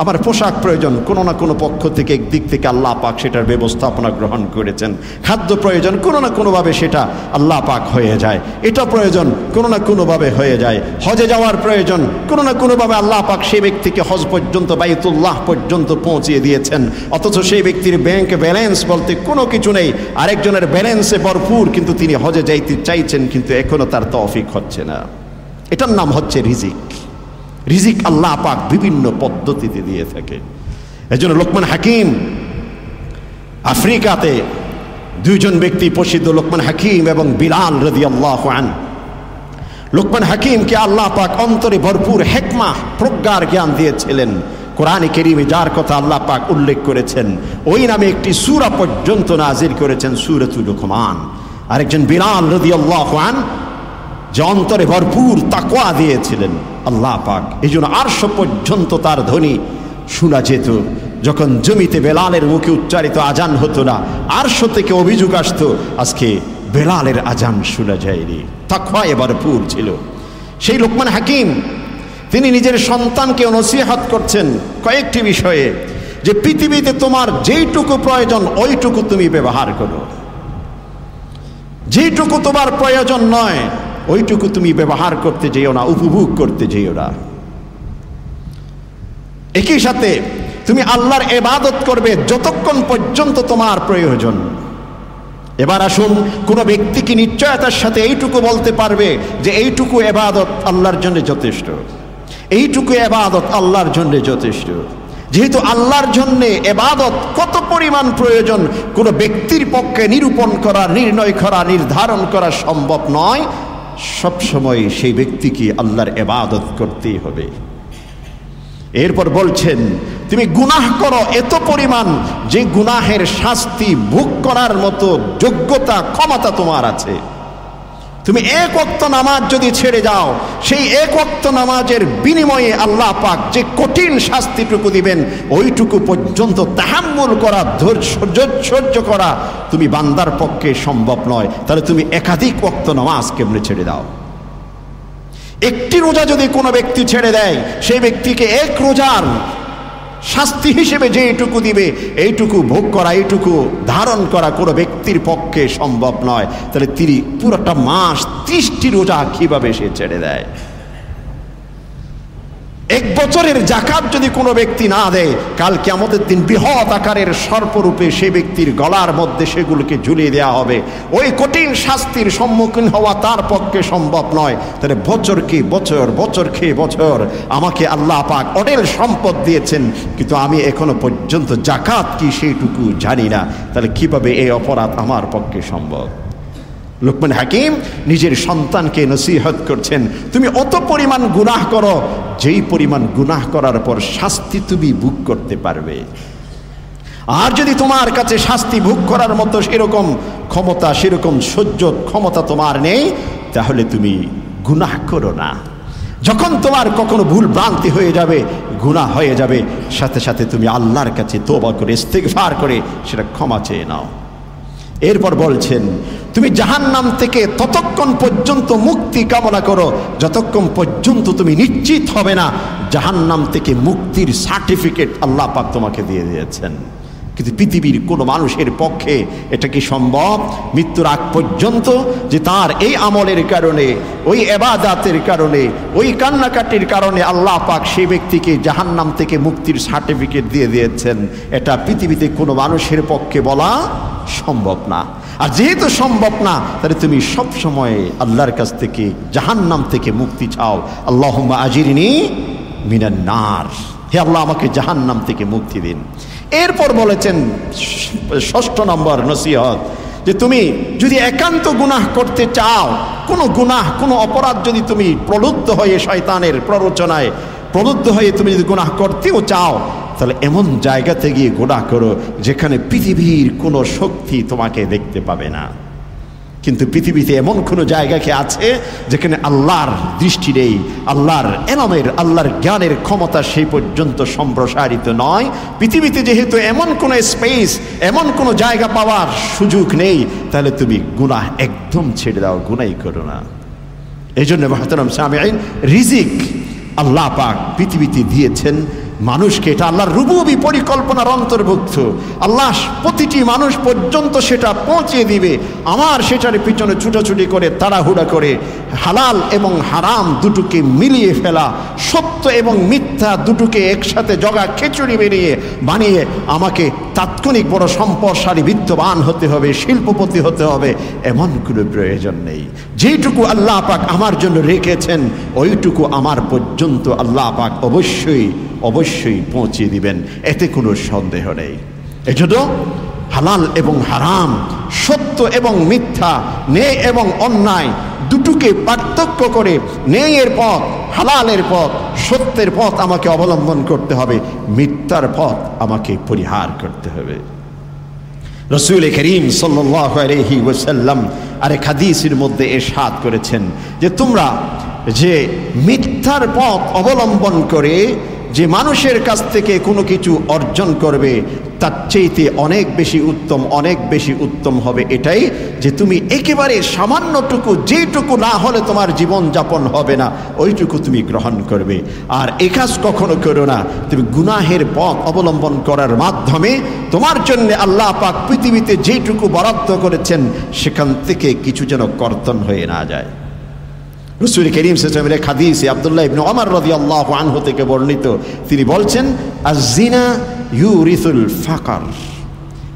আমার পোশাক প্রয়োজন, কোনো না কোনো পক্ষ থেকে একদিক থেকে আল্লাহ পাক সেটার ব্যবস্থাপনা গ্রহণ করেছেন। খাদ্য প্রয়োজন, কোনো না কোনোভাবে সেটা আল্লাহ পাক হয়ে যায়। এটা প্রয়োজন, কোনো না কোনোভাবে হয়ে যায়। হজে যাওয়ার প্রয়োজন, কোনো না কোনোভাবে আল্লাহ পাক সেই ব্যক্তিকে হজ পর্যন্ত, বাইতুল্লাহ পর্যন্ত পৌঁছিয়ে দিয়েছেন। অথচ সেই ব্যক্তির ব্যাংক ব্যালেন্স বলতে কোনো কিছু নেই, আরেকজনের ব্যালেন্সে ভরপুর, কিন্তু তিনি হজে যাইতে চাইছেন কিন্তু এখনো তার তৌফিক হচ্ছে না। এটার নাম হচ্ছে রিজিক। রিজিক আল্লাহ পাক বিভিন্ন পদ্ধতিতে দিয়ে থাকে। এজন্য লোকমান হাকিম, আফ্রিকাতে দুইজন ব্যক্তি প্রসিদ্ধ, লোকমান হাকিম এবং বিলাল রাদিয়াল্লাহু আনহু। লোকমান হাকিমকে আল্লাহ পাক অন্তরে ভরপুর হিকমা, প্রজ্ঞার জ্ঞান দিয়েছিলেন। কোরআনে কারীমে যার কথা আল্লাহ পাক উল্লেখ করেছেন, ওই নামে একটি সূরা পর্যন্ত নাজিল করেছেন, সূরাতুল লুকমান। আরেকজন বিলাল রাদিয়াল্লাহু আনহু, যে অন্তরে ভরপুর তাকওয়া দিয়েছিলেন আল্লাহ পাক, এই জন্য আরশ পর্যন্ত তার ধ্বনি শোনা যেত। যখন জমিতে বেলালের মুখে উচ্চারিত আজান হতো না, আরশ থেকে অভিযোগ আসতো আজকে বেলালের আজান শোনা যায়নি। তাকওয়ায় ভরপুর ছিল। সেই লোকমান হাকিম তিনি নিজের সন্তানকে নসিহত করছেন কয়েকটি বিষয়ে, যে পৃথিবীতে তোমার যেইটুকু প্রয়োজন ওইটুকু তুমি ব্যবহার করো, যেইটুকু তোমার প্রয়োজন নয় ওইটুকু তুমি ব্যবহার করতে যেও না, উপভোগ করতে যেও না। একই সাথে তুমি আল্লাহর ইবাদত করবে যতক্ষণ পর্যন্ত তোমার প্রয়োজন। এবার আসুন, কোনো ব্যক্তি কি নিশ্চয়তার সাথে এইটুকু বলতে পারবে যে এইটুকু ইবাদত আল্লাহর জন্য যথেষ্ট, এইটুকু ইবাদত আল্লাহর জন্য যথেষ্ট? যেহেতু আল্লাহর জন্য ইবাদত কত পরিমাণ প্রয়োজন কোনো ব্যক্তির পক্ষে নিরূপণ করা, নির্ণয় করা, নির্ধারণ করা সম্ভব নয়। সবসময় সেই ব্যক্তিকে আল্লাহর ইবাদত করতেই হবে। এরপর বলছেন, তুমি গুনাহ করো এত পরিমাণ যে গুনাহের শাস্তি ভোগ করার মতো যোগ্যতা ক্ষমতা তোমার আছে। তুমি এক ওয়াক্ত নামাজ যদি ছেড়ে যাও, সেই এক ওয়াক্ত নামাজের বিনিময়ে আল্লাহ পাক যে কঠিন শাস্তিটুকু দিবেন ওইটুকু পর্যন্ত তাহাম্মুল করা, সহ্য করা তুমি বান্দার পক্ষে সম্ভব নয়। তাহলে তুমি একাধিক ওয়াক্ত নামাজ কেমনে ছেড়ে দাও? একটি রোজা যদি কোনো ব্যক্তি ছেড়ে দেয়, সেই ব্যক্তিকে এক রোজার শাস্তি হিসেবে যেটুকু দিবে এইটুকু ভোগ করা, এইটুকু ধারণ করা কোনো ব্যক্তির পক্ষে সম্ভব নয়। তাহলে তিনি পুরোটা মাস 30টি রোজা কিভাবে সে ছেড়ে দেয়? এক বছরের যাকাত যদি কোনো ব্যক্তি না দেয়, কাল কিয়ামতের দিন বৃহৎ আকারের সর্পরূপে সে ব্যক্তির গলার মধ্যে সেগুলোকে ঝুলিয়ে দেওয়া হবে। ওই কঠিন শাস্তির সম্মুখীন হওয়া তার পক্ষে সম্ভব নয়। তাহলে বছর খেয়ে বছর আমাকে আল্লাহ পাক অঢেল সম্পদ দিয়েছেন, কিন্তু আমি এখনো পর্যন্ত যাকাত কি সেইটুকু জানি না। তাহলে কিভাবে এই অপরাধ আমার পক্ষে সম্ভব? লোকমান হাকিম নিজের সন্তানকে নসিহত করছেন, তুমি অত পরিমাণ গুনাহ করো যেই পরিমাণ গুনাহ করার পর শাস্তি তুমি ভোগ করতে পারবে। আর যদি তোমার কাছে শাস্তি ভোগ করার মতো সেরকম ক্ষমতা, সেরকম সহ্য ক্ষমতা তোমার নেই, তাহলে তুমি গুনাহ করো না। যখন তোমার কখনো ভুল ভ্রান্তি হয়ে যাবে, গুনাহ হয়ে যাবে, সাথে সাথে তুমি আল্লাহর কাছে তওবা করে ইস্তিগফার করে সেটা ক্ষমা চেয়ে নাও। এরপর বলছেন, তুমি জাহান্নাম থেকে ততক্ষণ পর্যন্ত মুক্তি কামনা করো যতক্ষণ পর্যন্ত তুমি নিশ্চিত হবে না জাহান্নাম থেকে মুক্তির সার্টিফিকেট আল্লাহ পাক তোমাকে দিয়ে দিয়েছেন। কিন্তু পৃথিবীর কোনো মানুষের পক্ষে এটা কি সম্ভব মৃত্যুর আগ পর্যন্ত যে তার এই আমলের কারণে, ওই ইবাদতের কারণে, ওই কান্নাকাটির কারণে আল্লাহ পাক সেই ব্যক্তিকে জাহান্নাম থেকে মুক্তির সার্টিফিকেট দিয়ে দিয়েছেন? এটা পৃথিবীতে কোনো মানুষের পক্ষে বলা সম্ভব না। আর যেহেতু সম্ভব না, তাহলে তুমি সব সময় আল্লাহর কাছ থেকে জাহান্নাম থেকে মুক্তি চাও। আল্লাহুম্মা আজিরনি মিনান নার, হে আল্লাহ আমাকে জাহান্নাম থেকে মুক্তি দিন। এরপর বলেছেন 6 নম্বর নসিহত, যে তুমি যদি একান্ত গুনাহ করতে চাও, কোনো গুনাহ, কোনো অপরাধ যদি তুমি প্রলুব্ধ হয়ে শয়তানের প্ররোচনায় প্রলুব্ধ হয়ে তুমি যদি গুনাহ করতেও চাও, তাহলে এমন জায়গাতে গিয়ে গুনাহ করো যেখানে পৃথিবীর কোনো শক্তি তোমাকে দেখতে পাবে না। কিন্তু পৃথিবীতে এমন কোনো জায়গা কি আছে যেখানে আল্লাহর দৃষ্টি নেই, আল্লাহর এলমের, আল্লাহর জ্ঞানের ক্ষমতা সেই পর্যন্ত সম্প্রসারিত নয়? পৃথিবীতে যেহেতু এমন কোনো স্পেস, এমন কোনো জায়গা পাওয়ার সুযোগ নেই, তাহলে তুমি গুনাহ একদম ছেড়ে দাও, গুনাহই করো না। এই জন্য মুহতারাম সামিঈন, রিজিক আল্লাহ পাক পৃথিবীতে দিয়েছেন মানুষকে, এটা আল্লাহর রুবুবি পরিকল্পনার অন্তর্ভুক্ত। আল্লাহ প্রতিটি মানুষ পর্যন্ত সেটা পৌঁছে দিবে। আমার সেটার পিছনে ছুটাছুটি করে, তাড়াহুড়া করে হালাল এবং হারাম দুটোকে মিলিয়ে ফেলা, সত্য এবং মিথ্যা দুটোকে একসাথে জগা খিচুড়ি বানিয়ে আমাকে তাৎক্ষণিক বড় সম্পদশালী বিত্তবান হতে হবে, শিল্পপতি হতে হবে, এমন কোনো প্রয়োজন নেই। যেইটুকু আল্লাহ পাক আমার জন্য রেখেছেন ওইটুকু আমার পর্যন্ত আল্লাহ পাক অবশ্যই পৌঁছে দিবেন, এতে কোনো সন্দেহ নেই। এজন্য হালাল এবং হারাম, সত্য এবং মিথ্যা, ন্যায় এবং অন্যায় দুটোকে পার্থক্য করে ন্যায়ের পথ, হালালের পথ, সত্যের পথ আমাকে অবলম্বন করতে হবে, মিথ্যার পথ আমাকে পরিহার করতে হবে। রাসূল করিম সাল্লাল্লাহু আলাইহি ওয়াসাল্লাম আরেক হাদিসের মধ্যে ইরশাদ করেছেন যে তোমরা যে মিথ্যার পথ অবলম্বন করে যে মানুষের কাছ থেকে কোনো কিছু অর্জন করবে তার চাইতে অনেক বেশি উত্তম হবে এটাই যে তুমি একেবারে সামান্যটুকু, যেটুকু না হলে তোমার জীবন যাপন হবে না ওইটুকু তুমি গ্রহণ করবে। আর এই কাজ কখনো করো না তুমি গুনাহের পথ অবলম্বন করার মাধ্যমে তোমার জন্য আল্লাহ পাক পৃথিবীতে যেটুকু বরাদ্দ করেছেন সেখান থেকে কিছু যেন কর্তন হয়ে না যায়। রাসূল করিম সাল্লাল্লাহু আলাইহি ওয়াসাল্লামের হাদিসে আব্দুল্লাহ ইবনে ওমর রাদিয়াল্লাহু আনহু থেকে বর্ণিত, তিনি বলছেন আয-যিনা ইউরিসুল ফাকর।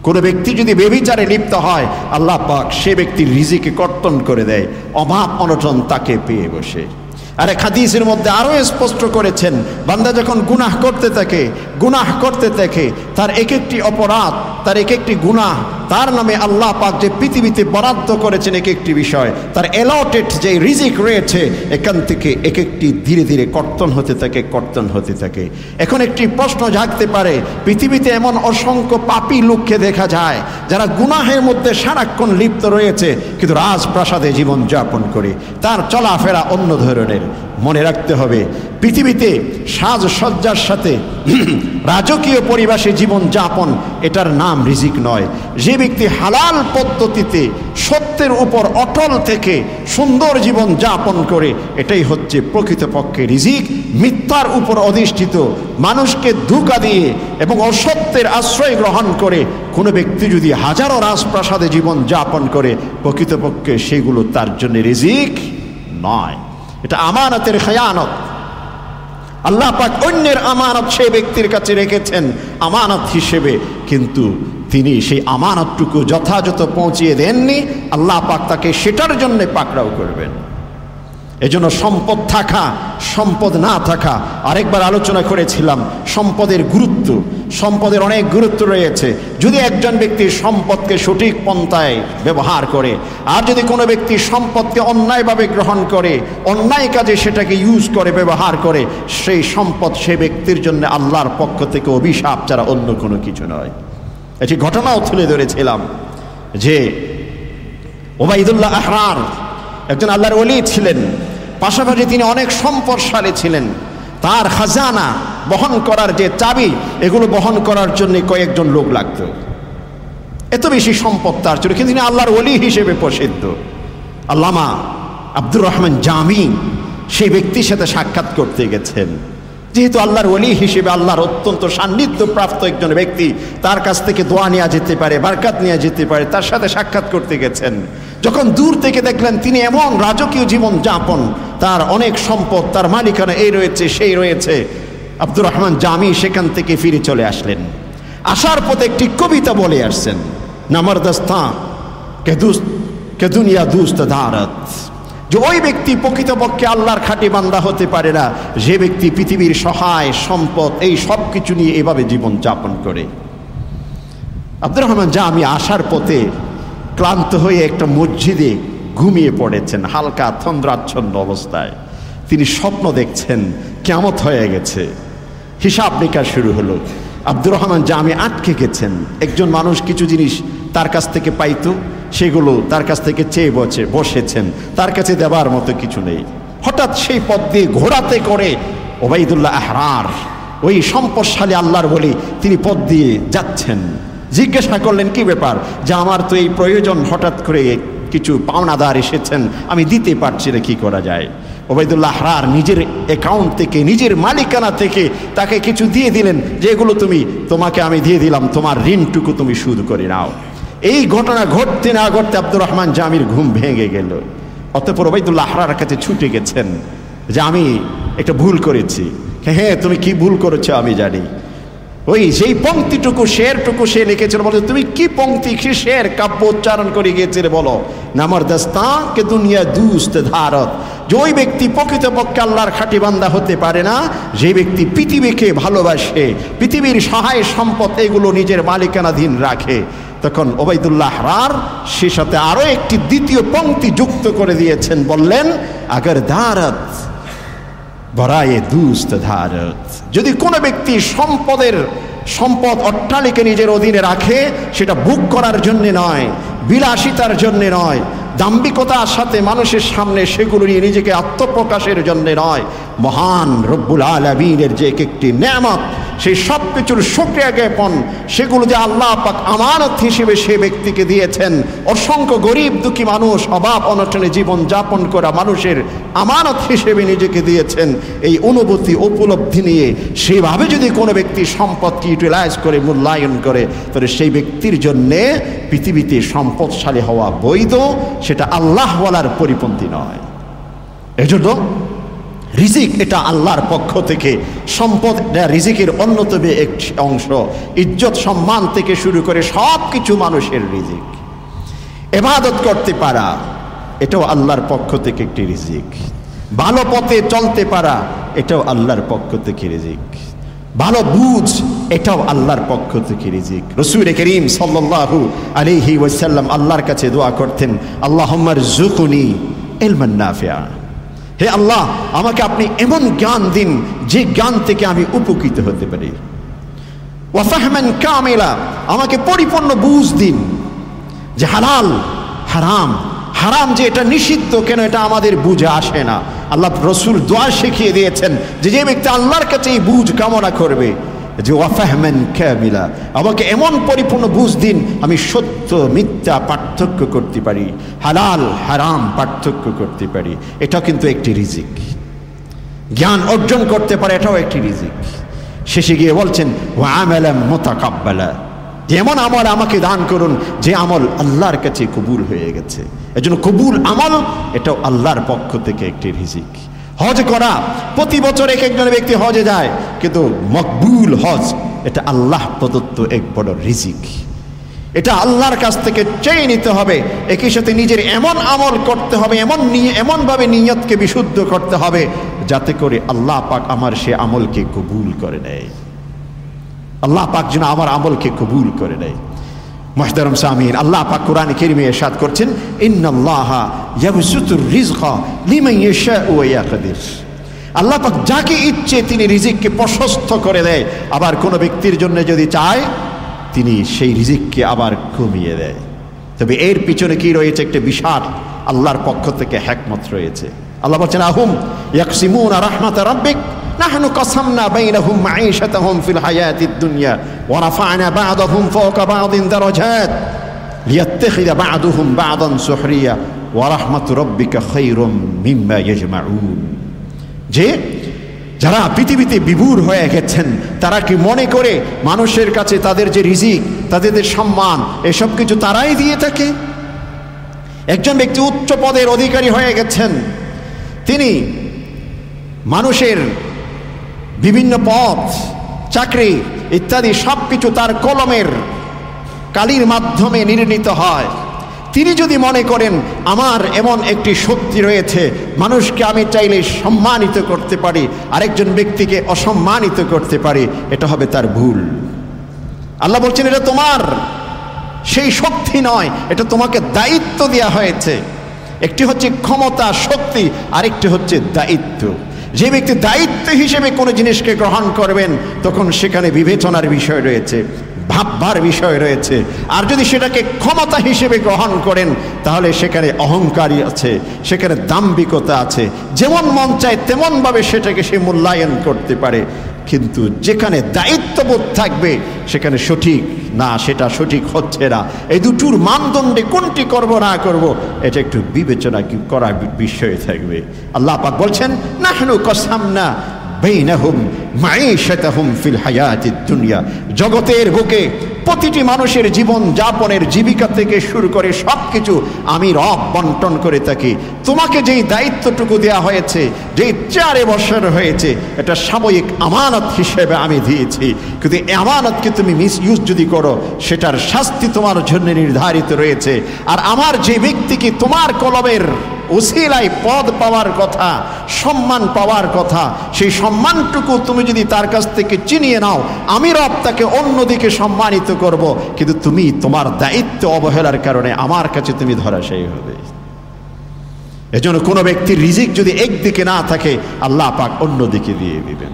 কোন ব্যক্তি যদি ব্যভিচারে লিপ্ত হয় আল্লাহ পাক সে ব্যক্তির রিজিকে কর্তন করে দেয়, অভাব অনটন তাকে পেয়ে বসে। আর এক হাদিসের মধ্যে আরো স্পষ্ট করেছেন, বান্দা যখন গুনাহ করতে থাকে তার এক একটি অপরাধ, তার এক একটি গুনাহ, তার নামে আল্লাহ পাক যে পৃথিবীতে বরাদ্দ করেছেন এক একটি বিষয়, তার অ্যালটেড যে রিজিক রয়েছে এখান থেকে এক একটি ধীরে ধীরে কর্তন হতে থাকে। এখন একটি প্রশ্ন জাগতে পারে, পৃথিবীতে এমন অসংখ্য পাপী লোককে দেখা যায় যারা গুনাহের মধ্যে সারাক্ষণ লিপ্ত রয়েছে কিন্তু রাজপ্রাসাদে জীবন যাপন করে, তার চলাফেরা অন্য ধরনের। মনে রাখতে হবে পৃথিবীতে সাজসজ্জার সাথে রাজকীয় পরিবেশে জীবন যাপন এটার নাম রিজিক নয়। যে ব্যক্তি হালাল পদ্ধতিতে সত্যের উপর অটল থেকে সুন্দর জীবন যাপন করে এটাই হচ্ছে প্রকৃতপক্ষে রিজিক। মিথ্যার উপর অধিষ্ঠিত, মানুষকে ধোঁকা দিয়ে এবং অসত্যের আশ্রয় গ্রহণ করে কোনো ব্যক্তি যদি হাজারো রাজপ্রাসাদে জীবন যাপন করে প্রকৃতপক্ষে সেগুলো তার জন্য রিজিক নয়, এটা আমানতের খেয়ানত। আল্লাহ পাক অন্যের আমানত সেই ব্যক্তির কাছে রেখেছেন আমানত হিসেবে, কিন্তু তিনি সেই আমানতটুকু যথাযথ পৌঁছিয়ে দেননি, আল্লাহ পাক তাকে সেটার জন্য পাকড়াও করবেন। এজন্য সম্পদ থাকা, সম্পদ না থাকা, আরেকবার আলোচনা করেছিলাম সম্পদের গুরুত্ব। সম্পদের অনেক গুরুত্ব রয়েছে। যদি একজন ব্যক্তি সম্পদকে সঠিক পন্থায় ব্যবহার করে, আর যদি কোনো ব্যক্তি সম্পদকে অন্যায়ভাবে গ্রহণ করে, অন্যায় কাজে সেটাকে ইউজ করে, ব্যবহার করে, সেই সম্পদ সে ব্যক্তির জন্য আল্লাহর পক্ষ থেকে অভিশাপ ছাড়া অন্য কোনো কিছু নয়। এটি ঘটনাও তুলে ধরেছিলাম যে ওবাইদুল্লাহ আহরার একজন আল্লাহর ওলি ছিলেন, পাশাপাশি তিনি অনেক সম্পদশালী ছিলেন। তার খাজানা বহন করার যে চাবি, এগুলো বহন করার জন্য কয়েকজন লোক লাগত। এত বেশি সম্পদ তার ছিল, কিন্তু তিনি আল্লাহর ওলি হিসেবে প্রসিদ্ধ। আল্লামা আব্দুর রহমান জামি সেই ব্যক্তির সাথে সাক্ষাৎ করতে গেছেন। যেহেতু আল্লাহর ওলি হিসেবে আল্লাহর অত্যন্ত সান্নিধ্য প্রাপ্ত একজন ব্যক্তি, তার কাছ থেকে দোয়া নেওয়া যেতে পারে, বারকাত নেওয়া যেতে পারে, তার সাথে সাক্ষাৎ করতে গেছেন। যখন দূর থেকে দেখলেন তিনি এমন রাজকীয় জীবন যাপন, তার অনেক সম্পদ, তার মালিকানা এই রয়েছে সেই রয়েছে, আব্দুর রহমান জামি সেখান থেকে ফিরে চলে আসলেন। আসার পথে একটি কবিতা বলে আসছেন, নামারদস্তা কে দুনিয়া দুস্ত ধারত, যে ওই ব্যক্তি প্রকৃতপক্ষে আল্লাহর খাঁটি বান্দা হতে পারে না যে ব্যক্তি পৃথিবীর সহায় সম্পদ এই সব কিছু নিয়ে এভাবে জীবন যাপন করে। আব্দুর রহমান জামি আসার পথে ক্লান্ত হয়ে একটা মসজিদে ঘুমিয়ে পড়েছেন হালকা তন্দ্রাচ্ছন্ন অবস্থায়। তিনি স্বপ্ন দেখছেন কিয়ামত হয়ে গেছে, হিসাব নিকাশ শুরু হলো। আব্দুর রহমান জামি আটকে গেছেন। একজন মানুষ কিছু জিনিস তার কাছ থেকে পাইতো, সেগুলো তার কাছ থেকে চেয়ে বসেছেন, তার কাছে দেবার মতো কিছু নেই। হঠাৎ সেই পথ দিয়ে ঘোড়াতে করে ওবাইদুল্লাহ আহরার, ওই সম্পদশালী আল্লাহর বলি, তিনি পথ দিয়ে যাচ্ছেন। জিজ্ঞাসা করলেন কি ব্যাপার, যে আমার তো এই প্রয়োজন, হঠাৎ করে কিছু পাওনাদার এসেছেন, আমি দিতে পারছি না, কি করা যায়। ওবাইদুল্লাহ আহরার নিজের অ্যাকাউন্ট থেকে, নিজের মালিকানা থেকে তাকে কিছু দিয়ে দিলেন, যে এগুলো তোমাকে আমি দিয়ে দিলাম, তোমার ঋণটুকু তুমি শোধ করে নাও। এই ঘটনা ঘটতে না ঘটতে আব্দুর রহমান জামির ঘুম ভেঙে গেল। অতঃপর ওবাইদুল্লাহ আহরার কাছে ছুটে গেছেন যে আমি একটা ভুল করেছি। হ্যাঁ, তুমি কি ভুল করেছো আমি জানি। ওই সেই পংক্তিটুকু শেরটুকু সে লিখেছিল, বলে তুমি কি পংক্তি, কি শের কাব্য উচ্চারণ করে গিয়েছিলে বলো, নামারদস্তা কে দুনিয়া দুস্ত ধারত, যে ওই ব্যক্তি প্রকৃতপক্ষে আল্লাহর খাঁটি বান্দা হতে পারে না যে ব্যক্তি পৃথিবীকে ভালোবাসে, পৃথিবীর সহায় সম্পদ এগুলো নিজের মালিকানাধীন রাখে। তখন ওবাইদুল্লাহ আহরার সে সাথে আরো একটি দ্বিতীয় পংক্তি যুক্ত করে দিয়েছেন, বললেন আগর ধারত বরায়ে দুস্ত ধারত, যদি কোনো ব্যক্তি সম্পদের সম্পদ অট্টালিকা নিজের অধীনে রাখে, সেটা ভোগ করার জন্যে নয়, বিলাসিতার জন্যে নয়, দাম্ভিকতার সাথে মানুষের সামনে সেগুলো নিয়ে নিজেকে আত্মপ্রকাশের জন্যে নয়, মহান রব্বুল আলামিনের যে একটি নেয়ামত, সেই সব কিছুর শুকরিয়া জ্ঞাপন, সেগুলো যে আল্লাহ পাক আমানত হিসেবে সে ব্যক্তিকে দিয়েছেন। অসংখ্য গরিব দুঃখী মানুষ, অভাব অনটনে জীবন যাপন করা মানুষের আমানত হিসেবে নিজেকে দিয়েছেন। এই অনুভূতি উপলব্ধি নিয়ে সেভাবে যদি কোনো ব্যক্তি সম্পদকে ইউটিলাইজ করে, মূল্যায়ন করে, তাহলে সেই ব্যক্তির জন্যে পৃথিবীতে সম্পদশালী হওয়া বৈধ, সেটা আল্লাহ ওয়ালার পরিপন্থী নয়। এজন্য রিজিক এটা আল্লাহর পক্ষ থেকে, সম্পদ রিজিকের অন্যতম একটি অংশ। ইজ্জত সম্মান থেকে শুরু করে সব কিছু মানুষের রিজিক। ইবাদত করতে পারা এটাও আল্লাহর পক্ষ থেকে একটি রিজিক। ভালো পথে চলতে পারা এটাও আল্লাহর পক্ষ থেকে রিজিক। ভালো বুঝ এটাও আল্লাহর পক্ষ থেকে রিজিক। রাসূল করিম সাল্লাল্লাহু আলাইহি ওয়াসাল্লাম আল্লাহর কাছে দোয়া করতেন, আল্লাহুম্মা রযুকনি ইলমান নাফিআ, হে আল্লাহ আমাকে আপনি এমন জ্ঞান দিন যে জ্ঞান থেকে আমি উপকৃত হতে পারি। ওয়া ফাহমান কামিলা, আমাকে পরিপূর্ণ বুঝ দিন যে হালাল হারাম, হারাম যে এটা নিষিদ্ধ কেন এটা আমাদের বুঝে আসে না। আল্লাহ রসুল দোয়া শিখিয়ে দিয়েছেন যে যে ব্যক্তি আল্লাহর কাছে এই বুঝ কামনা করবে, যে ওয়া ফাহমান কামিলা, আমাকে এমন পরিপূর্ণ বুঝ দিন আমি সত্য মিথ্যা পার্থক্য করতে পারি, হালাল হারাম পার্থক্য করতে পারি। এটাও কিন্তু একটি রিজিক। জ্ঞান অর্জন করতে পারে, এটাও একটি রিজিক। শেষে গিয়ে বলছেন ওয়া আমালাম মুতাকাব্বালা, যেমন আমল আমাকে দান করুন যে আমল আল্লাহর কাছে কবুল হয়ে গেছে। এজন্য কবুল আমল এটাও আল্লাহর পক্ষ থেকে একটি রিজিক। হজ করা, প্রতি বছর এক একজন ব্যক্তি হজে যায়, কিন্তু মকবুল হজ এটা আল্লাহ প্রদত্ত এক বড় রিজিক। এটা আল্লাহর কাছ থেকে চেয়ে নিতে হবে। একই সাথে নিজের এমন আমল করতে হবে, এমনভাবে নিয়তকে বিশুদ্ধ করতে হবে যাতে করে আল্লাহ পাক আমার সে আমলকে কবুল করে নেয়। আল্লাহ পাক যেন আমার আমলকে কবুল করে নেয়। মুহতারাম সামিন, আল্লাহ পাক কোরআন কারীমে ইরশাদ করছেন, ইন্নাল্লাহা ইয়াবসুতুর রিজকা লিমান ইয়াশাউ ওয়া ইয়াকদির। আল্লাহ পাক যাকে ইচ্ছে তিনি রিজিককে প্রশস্ত করে দেয়, আবার কোনো ব্যক্তির জন্য যদি চায় তিনি সেই রিজিককে আবার কমিয়ে দেয়। তবে এর পিছনে কি রয়েছে? একটা বিশাল আল্লাহর পক্ষ থেকে হিকমত রয়েছে। আল্লাহ বলছেন, আহুম ইয়াকসিমুনা রাহমাত রাব্বিক নাহনু কাসামনা বাইনাহুম মাঈশাতাহুম ফিল হায়াতিদ দুনিয়া ওয়া রাফা'না বা'দাহুম ফাওকা বা'দিন দারাজাত লিয়াত্তাখিযা বা'দুহুম বা'দান সুহরিয়া ওয়া রাহমাতু রাব্বিকা খায়রুম মিম্মা ইয়াজমাউন। যে যারা পৃথিবীতে বিভোর হয়ে গেছেন তারা কি মনে করে মানুষের কাছে তাদের যে রিজিক, তাদের সম্মান, এসব কিছু তারাই দিয়ে থাকে? একজন ব্যক্তি উচ্চ পদের অধিকারী হয়ে গেছেন, তিনি মানুষের বিভিন্ন পদ, চাকরি ইত্যাদি সব কিছু তার কলমের কালির মাধ্যমে নির্ণীত হয়। তিনি যদি মনে করেন আমার এমন একটি শক্তি রয়েছে, মানুষকে আমি চাইলে সম্মানিত করতে পারি, আরেকজন ব্যক্তিকে অসম্মানিত করতে পারি, এটা হবে তার ভুল। আল্লাহ বলছেন এটা তোমার সেই শক্তি নয়, এটা তোমাকে দায়িত্ব দেওয়া হয়েছে। একটি হচ্ছে ক্ষমতা, শক্তি, আরেকটি হচ্ছে দায়িত্ব। যে ব্যক্তি দায়িত্ব হিসেবে কোনো জিনিসকে গ্রহণ করবেন তখন সেখানে বিবেচনার বিষয় রয়েছে, ভাববার বিষয় রয়েছে। আর যদি সেটাকে ক্ষমতা হিসেবে গ্রহণ করেন তাহলে সেখানে অহংকারী আছে, সেখানে দাম্ভিকতা আছে। যেমন মন চায় তেমনভাবে সেটাকে সে মূল্যায়ন করতে পারে। কিন্তু যেখানে দায়িত্ববোধ থাকবে সেখানে সঠিক না, সেটা সঠিক হচ্ছে না। এই দুটোর মানদণ্ডে কোনটি করব না করব এটা একটু বিবেচনা করার বিষয় থাকবে। আল্লাহ পাক বলছেন, নাহনু কাসামনা বাইনাহুম মাঈশাতাহুম ফিল হায়াতিদ দুনিয়া। জগতের বুকে প্রতিটি মানুষের জীবন যাপনের জীবিকা থেকে শুরু করে সব কিছু আমি রব বন্টন করে থাকি। তোমাকে যেই দায়িত্বটুকু দেওয়া হয়েছে, যেই 4 বছর হয়েছে, এটা সাময়িক আমানত হিসেবে আমি দিয়েছি। কিন্তু এই আমানতকে তুমি মিসইউজ যদি করো সেটার শাস্তি তোমার জন্য নির্ধারিত রয়েছে। আর আমার যে ব্যক্তিকে তোমার কলমের উসিলায় পদ পাওয়ার কথা, সম্মান পাওয়ার কথা, সেই সম্মানটুকু তুমি যদি তার কাছ থেকে চিনিয়ে নাও, আমি রব তাকে অন্যদিকে সম্মানিত করব। কিন্তু তুমি তোমার দায়িত্ব অবহেলার কারণে আমার কাছে তুমি ধরাশায়ী হবে। এজন্য কোনো ব্যক্তির রিজিক যদি একদিকে না থাকে আল্লাহ পাক অন্যদিকে দিয়ে দিবেন।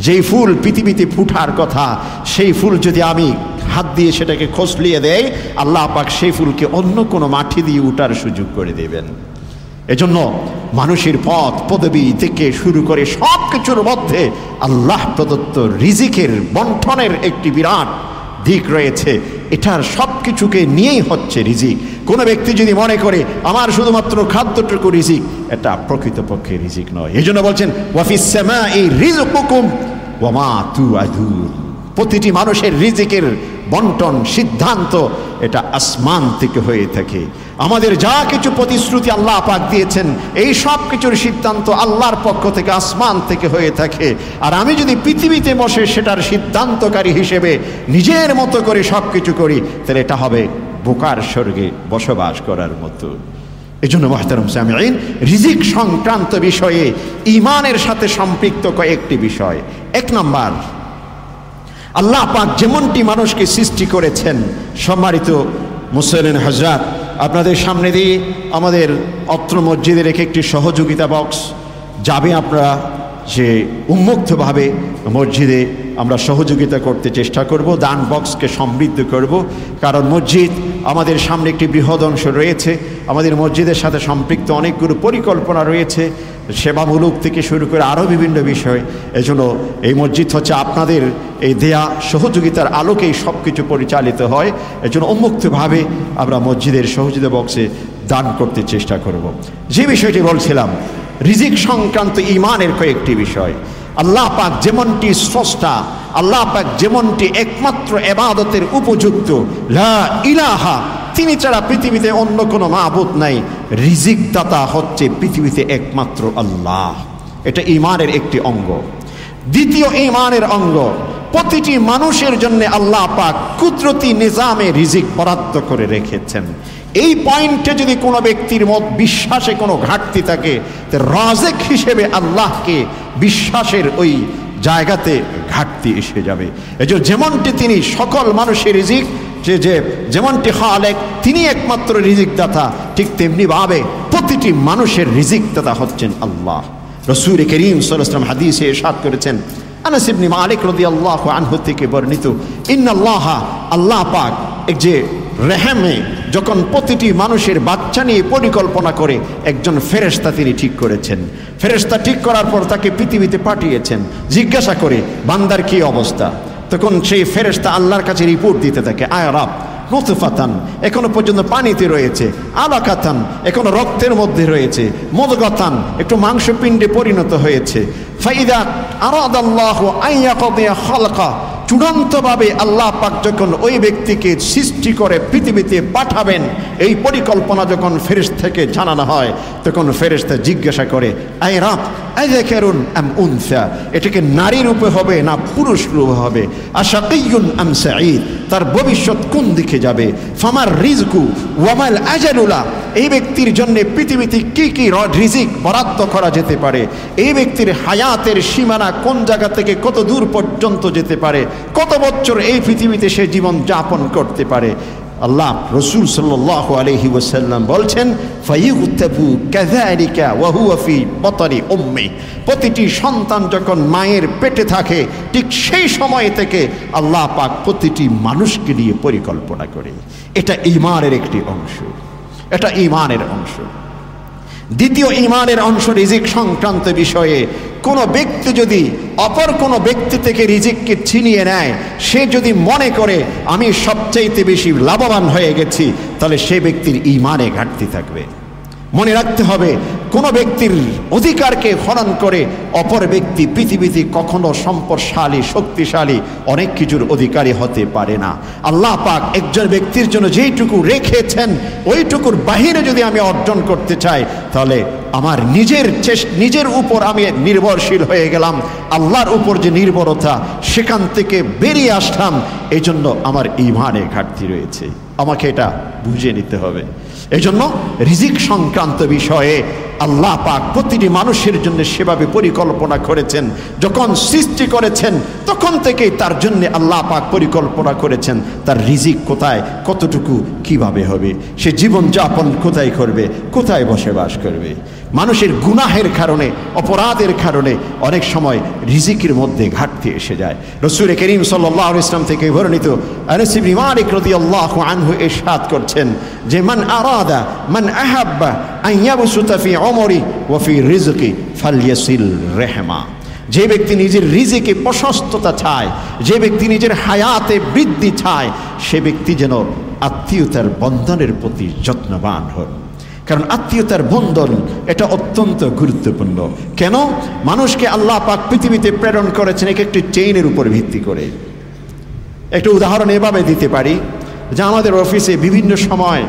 যেই ফুল পৃথিবীতে ফুটার কথা, সেই ফুল যদি আমি হাত দিয়ে সেটাকে খসলিয়ে দেয়, আল্লাহ পাক সেই ফুলকে অন্য কোনো মাটি দিয়ে উঠার সুযোগ করে দেবেন। এজন্য মানুষের পথ পদবী থেকে শুরু করে সব কিছুর মধ্যে আল্লাহ প্রদত্ত রিজিকের বন্টনের একটি বিরাট দিক রয়েছে। এটার সব কিছুকে নিয়েই হচ্ছে রিজিক। কোনো ব্যক্তি যদি মনে করে আমার শুধুমাত্র খাদ্যটুকু রিজিক, এটা প্রকৃতপক্ষে রিজিক নয়। এই জন্য বলছেন ওয়াফিস সামাই রিজকুকুম ওয়া মা তুআদুন, প্রতিটি মানুষের রিজিকের বন্টন সিদ্ধান্ত এটা আসমান থেকে হয়ে থাকে। আমাদের যা কিছু প্রতিশ্রুতি আল্লাহ পাক দিয়েছেন, এই সব কিছুর সিদ্ধান্ত আল্লাহর পক্ষ থেকে আসমান থেকে হয়ে থাকে। আর আমি যদি পৃথিবীতে বসে সেটার সিদ্ধান্তকারী হিসেবে নিজের মতো করে সব কিছু করি, তাহলে এটা হবে বোকার স্বর্গে বসবাস করার মতো। এই জন্য মুহতারাম সামিঈন, রিজিক সংক্রান্ত বিষয়ে ঈমানের সাথে সম্পৃক্ত কয়েকটি বিষয়। এক নম্বর, আল্লাহ পাক যেমনটি মানুষকে সৃষ্টি করেছেন, সম্মানিত মুসলিম হযরত, আপনাদের সামনে দিয়ে আমাদের অত্র মসজিদের একটি সহযোগিতা বক্স যাবে। আপনারা যে উন্মুক্তভাবে মসজিদে আমরা সহযোগিতা করতে চেষ্টা করব, দান বক্সকে সমৃদ্ধ করব। কারণ মসজিদ আমাদের সামনে একটি বৃহৎ অংশ রয়েছে, আমাদের মসজিদের সাথে সম্পৃক্ত অনেকগুলো পরিকল্পনা রয়েছে, সেবামূলক থেকে শুরু করে আরও বিভিন্ন বিষয়। এজন্য এই মসজিদ হচ্ছে আপনাদের এই দেয়া সহযোগিতার আলোকেই সব কিছু পরিচালিত হয়। এজন্য উন্মুক্তভাবে আমরা মসজিদের সহযোগিতা বক্সে দান করতে চেষ্টা করব। যে বিষয়টি বলছিলাম, রিজিক সংক্রান্ত ঈমানের কয়েকটি বিষয়। আল্লাহ পাক যেমনটি স্রষ্টা, আল্লাহ পাক যেমনটি একমাত্র ইবাদতের উপযুক্ত, লা ইলাহা, তিনি ছাড়া পৃথিবীতে অন্য কোনো মাবুদ নাই। রিজিক দাতা হচ্ছে পৃথিবীতে একমাত্র আল্লাহ। এটা ঈমানের একটি অঙ্গ। দ্বিতীয় ঈমানের অঙ্গ, প্রতিটি মানুষের জন্য আল্লাহ পাক কুদরতি নিজামে রিজিক বরাদ্দ করে রেখেছেন। এই পয়েন্টে যদি কোনো ব্যক্তির মত বিশ্বাসে কোনো ঘাটতি থাকে, তো রাজিক হিসেবে আল্লাহকে বিশ্বাসের ওই জায়গাতে ঘাটতি এসে যাবে। এজন্য যেমনটি তিনি সকল মানুষের রিজিক, যেমনটি খালেক, তিনি একমাত্র রিজিক দাতা, ঠিক তেমনি ভাবে প্রতিটি মানুষের রিজিক দাতা হচ্ছেন আল্লাহ। রাসূল করিম সাল্লাল্লাহু আলাইহি ওয়াসাল্লাম হাদিসে ইরশাদ করেছেন, আনাস ইবনে মালিক রাদিয়াল্লাহু আনহু থেকে বর্ণিত, ইন্নাল্লাহ, আল্লাহ পাক এক যে রেহেমে যখন প্রতিটি মানুষের বাচ্চা নিয়ে পরিকল্পনা করে একজন ফেরেশতা তিনি ঠিক করেছেন। ফেরেশতা ঠিক করার পর তাকে পৃথিবীতে পাঠিয়েছেন, জিজ্ঞাসা করে বান্দার কি অবস্থা। তখন সেই ফেরেশতা আল্লাহর কাছে রিপোর্ট দিতে থাকে, আয় রাব, নুতফাতান, এখনো পর্যন্ত পানিতে রয়েছে, আলাকাতান, এখনো রক্তের মধ্যে রয়েছে, মুদগাতান, একটু মাংসপিণ্ডে পরিণত হয়েছে, ফাইদা আরাদাল্লাহু আন ইয়াকদিয়া খালকা, চূড়ান্তভাবে আল্লাহ পাক যখন ওই ব্যক্তিকে সৃষ্টি করে পৃথিবীতে পাঠাবেন, এই পরিকল্পনা যখন ফেরেশতা থেকে জানানো হয়, তখন ফেরেশতা জিজ্ঞাসা করে, আয় রাব, আযাকারুন আম উনসা, এটাকে নারী রূপে হবে না পুরুষ রূপে হবে, আশাকিয়ুন আম সাঈদ, তার ভবিষ্যৎ কোন দিকে যাবে, ফামার রিজকু ওয়ামাল আজালুলা, এই ব্যক্তির জন্য পৃথিবীতে কি কি রিজিক বরাদ্দ করা যেতে পারে, এই ব্যক্তির হায়াতের সীমানা কোন জায়গা থেকে কত দূর পর্যন্ত যেতে পারে, কত বছর এই পৃথিবীতে সে জীবন যাপন করতে পারে। আল্লাহ রাসূল সাল্লাল্লাহু আলাইহি ওয়াসাল্লাম বলছেন, ফায়ুগতাবু কাযালিকা ওয়া হুয়া ফি বাতনি উম্মি, প্রতিটি সন্তান যখন মায়ের পেটে থাকে ঠিক সেই সময় থেকে আল্লাহ পাক প্রতিটি মানুষকে নিয়ে পরিকল্পনা করে। এটা ঈমানের একটি অংশ, এটা ঈমানের অংশ। দ্বিতীয় ঈমানের অংশ রিজিক সংক্রান্ত বিষয়ে, কোনো ব্যক্তি যদি অপর কোনো ব্যক্তি থেকে রিজিককে ছিনিয়ে নেয়, সে যদি মনে করে আমি সবচাইতে বেশি লাভবান হয়ে গেছি, তাহলে সে ব্যক্তির ঈমানে ঘাটতি থাকবে। মনে রাখতে হবে, কোনো ব্যক্তির অধিকারকে হনন করে অপর ব্যক্তি পৃথিবীতে কখনো সম্পদশালী, শক্তিশালী, অনেক কিছুর অধিকারী হতে পারে না। আল্লাহ পাক একজন ব্যক্তির জন্য যেইটুকু রেখেছেন, ওইটুকুর বাহিরে যদি আমি অর্জন করতে চাই, তাহলে আমার নিজের উপর আমি নির্ভরশীল হয়ে গেলাম। আল্লাহর উপর যে নির্ভরতা, সেখান থেকে বেরিয়ে আসলাম। এই জন্য আমার ঈমানে ঘাটতি রয়েছে, আমাকে এটা বুঝে নিতে হবে। এই জন্য রিজিক সংক্রান্ত বিষয়ে আল্লাহ পাক প্রতিটি মানুষের জন্য সেভাবে পরিকল্পনা করেছেন। যখন সৃষ্টি করেছেন তখন থেকেই তার জন্য আল্লাহ পাক পরিকল্পনা করেছেন তার রিজিক কোথায়, কতটুকু, কিভাবে হবে, সে জীবনযাপন কোথায় করবে, কোথায় বসবাস করবে। মানুষের গুনাহের কারণে, অপরাধের কারণে অনেক সময় রিজিকের মধ্যে ঘাটতি এসে যায়। রাসূল করিম সাল্লাল্লাহু আলাইহি ওয়াসাল্লাম থেকে বর্ণিত আনাস ইবনে মালিক রাদিয়াল্লাহু আনহু ইরশাদ করছেন যে মান আরাদা মান আহাব্বা আন ইয়াবসুতা ফি উমরি ওয়া ফি রিজকি ফালইয়াসিল রাহমা। যে ব্যক্তি নিজের রিজিকে প্রশস্ততা চায়, যে ব্যক্তি নিজের হায়াতে বৃদ্ধি চায়, সে ব্যক্তি যেন আত্মীয়তার বন্ধনের প্রতি যত্নবান হন। কারণ আত্মীয়তার বন্ধন এটা অত্যন্ত গুরুত্বপূর্ণ। কেন? মানুষকে আল্লাহ পাক পৃথিবীতে প্রেরণ করেছেন এক একটি চেইনের উপর ভিত্তি করে। একটা উদাহরণ এভাবে দিতে পারি যে আমাদের অফিসে বিভিন্ন সময়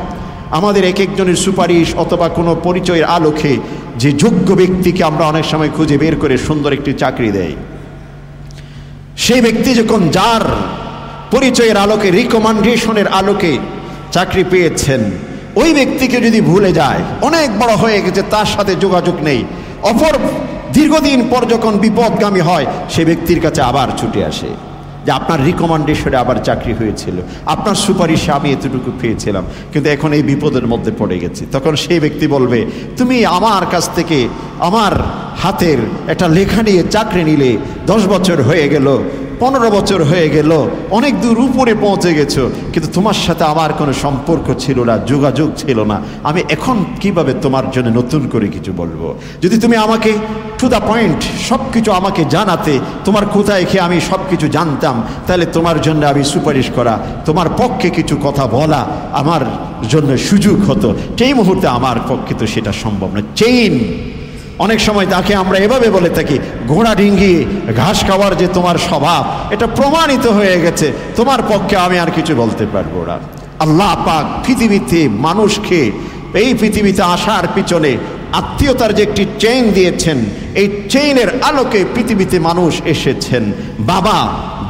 আমাদের এক একজনের সুপারিশ অথবা কোনো পরিচয়ের আলোকে যে যোগ্য ব্যক্তিকে আমরা অনেক সময় খুঁজে বের করে সুন্দর একটি চাকরি দেয়, সেই ব্যক্তি যখন যার পরিচয়ের আলোকে, রিকমেন্ডেশনের আলোকে চাকরি পেয়েছেন, ওই ব্যক্তিকে যদি ভুলে যায়, অনেক বড় হয়ে গেছে, তার সাথে যোগাযোগ নেই, অপর দীর্ঘদিন পর যখন বিপদগামী হয়, সে ব্যক্তির কাছে আবার ছুটে আসে যে আপনার রিকমেন্ডেশনে আবার চাকরি হয়েছিল, আপনার সুপারিশে আমি এতটুকু পেয়েছিলাম, কিন্তু এখন এই বিপদের মধ্যে পড়ে গেছি। তখন সেই ব্যক্তি বলবে, তুমি আমার কাছ থেকে আমার হাতের একটা লেখা নিয়ে চাকরি নিলে, 10 বছর হয়ে গেল, 15 বছর হয়ে গেল, অনেক দূর উপরে পৌঁছে গেছো, কিন্তু তোমার সাথে আমার কোনো সম্পর্ক ছিল না, যোগাযোগ ছিল না। আমি এখন কিভাবে তোমার জন্য নতুন করে কিছু বলবো? যদি তুমি আমাকে টু দ্য পয়েন্ট সব কিছু আমাকে জানাতে, তোমার কোথায় খেয়ে আমি সব কিছু জানতাম, তাহলে তোমার জন্য আমি সুপারিশ করা, তোমার পক্ষে কিছু কথা বলা আমার জন্য সুযোগ হতো। সেই মুহূর্তে আমার পক্ষে তো সেটা সম্ভব না। চেইন, অনেক সময় তাকে আমরা এভাবে বলে থাকি, ঘোড়া ডিঙ্গিয়ে ঘাস খাওয়ার যে তোমার স্বভাব, এটা প্রমাণিত হয়ে গেছে, তোমার পক্ষে আমি আর কিছু বলতে পারবো না। আল্লাহ পাক পৃথিবীতে মানুষকে এই পৃথিবীতে আসার পিছনে আত্মীয়তার যে একটি চেইন দিয়েছেন, এই চেইনের আলোকে পৃথিবীতে মানুষ এসেছেন। বাবা,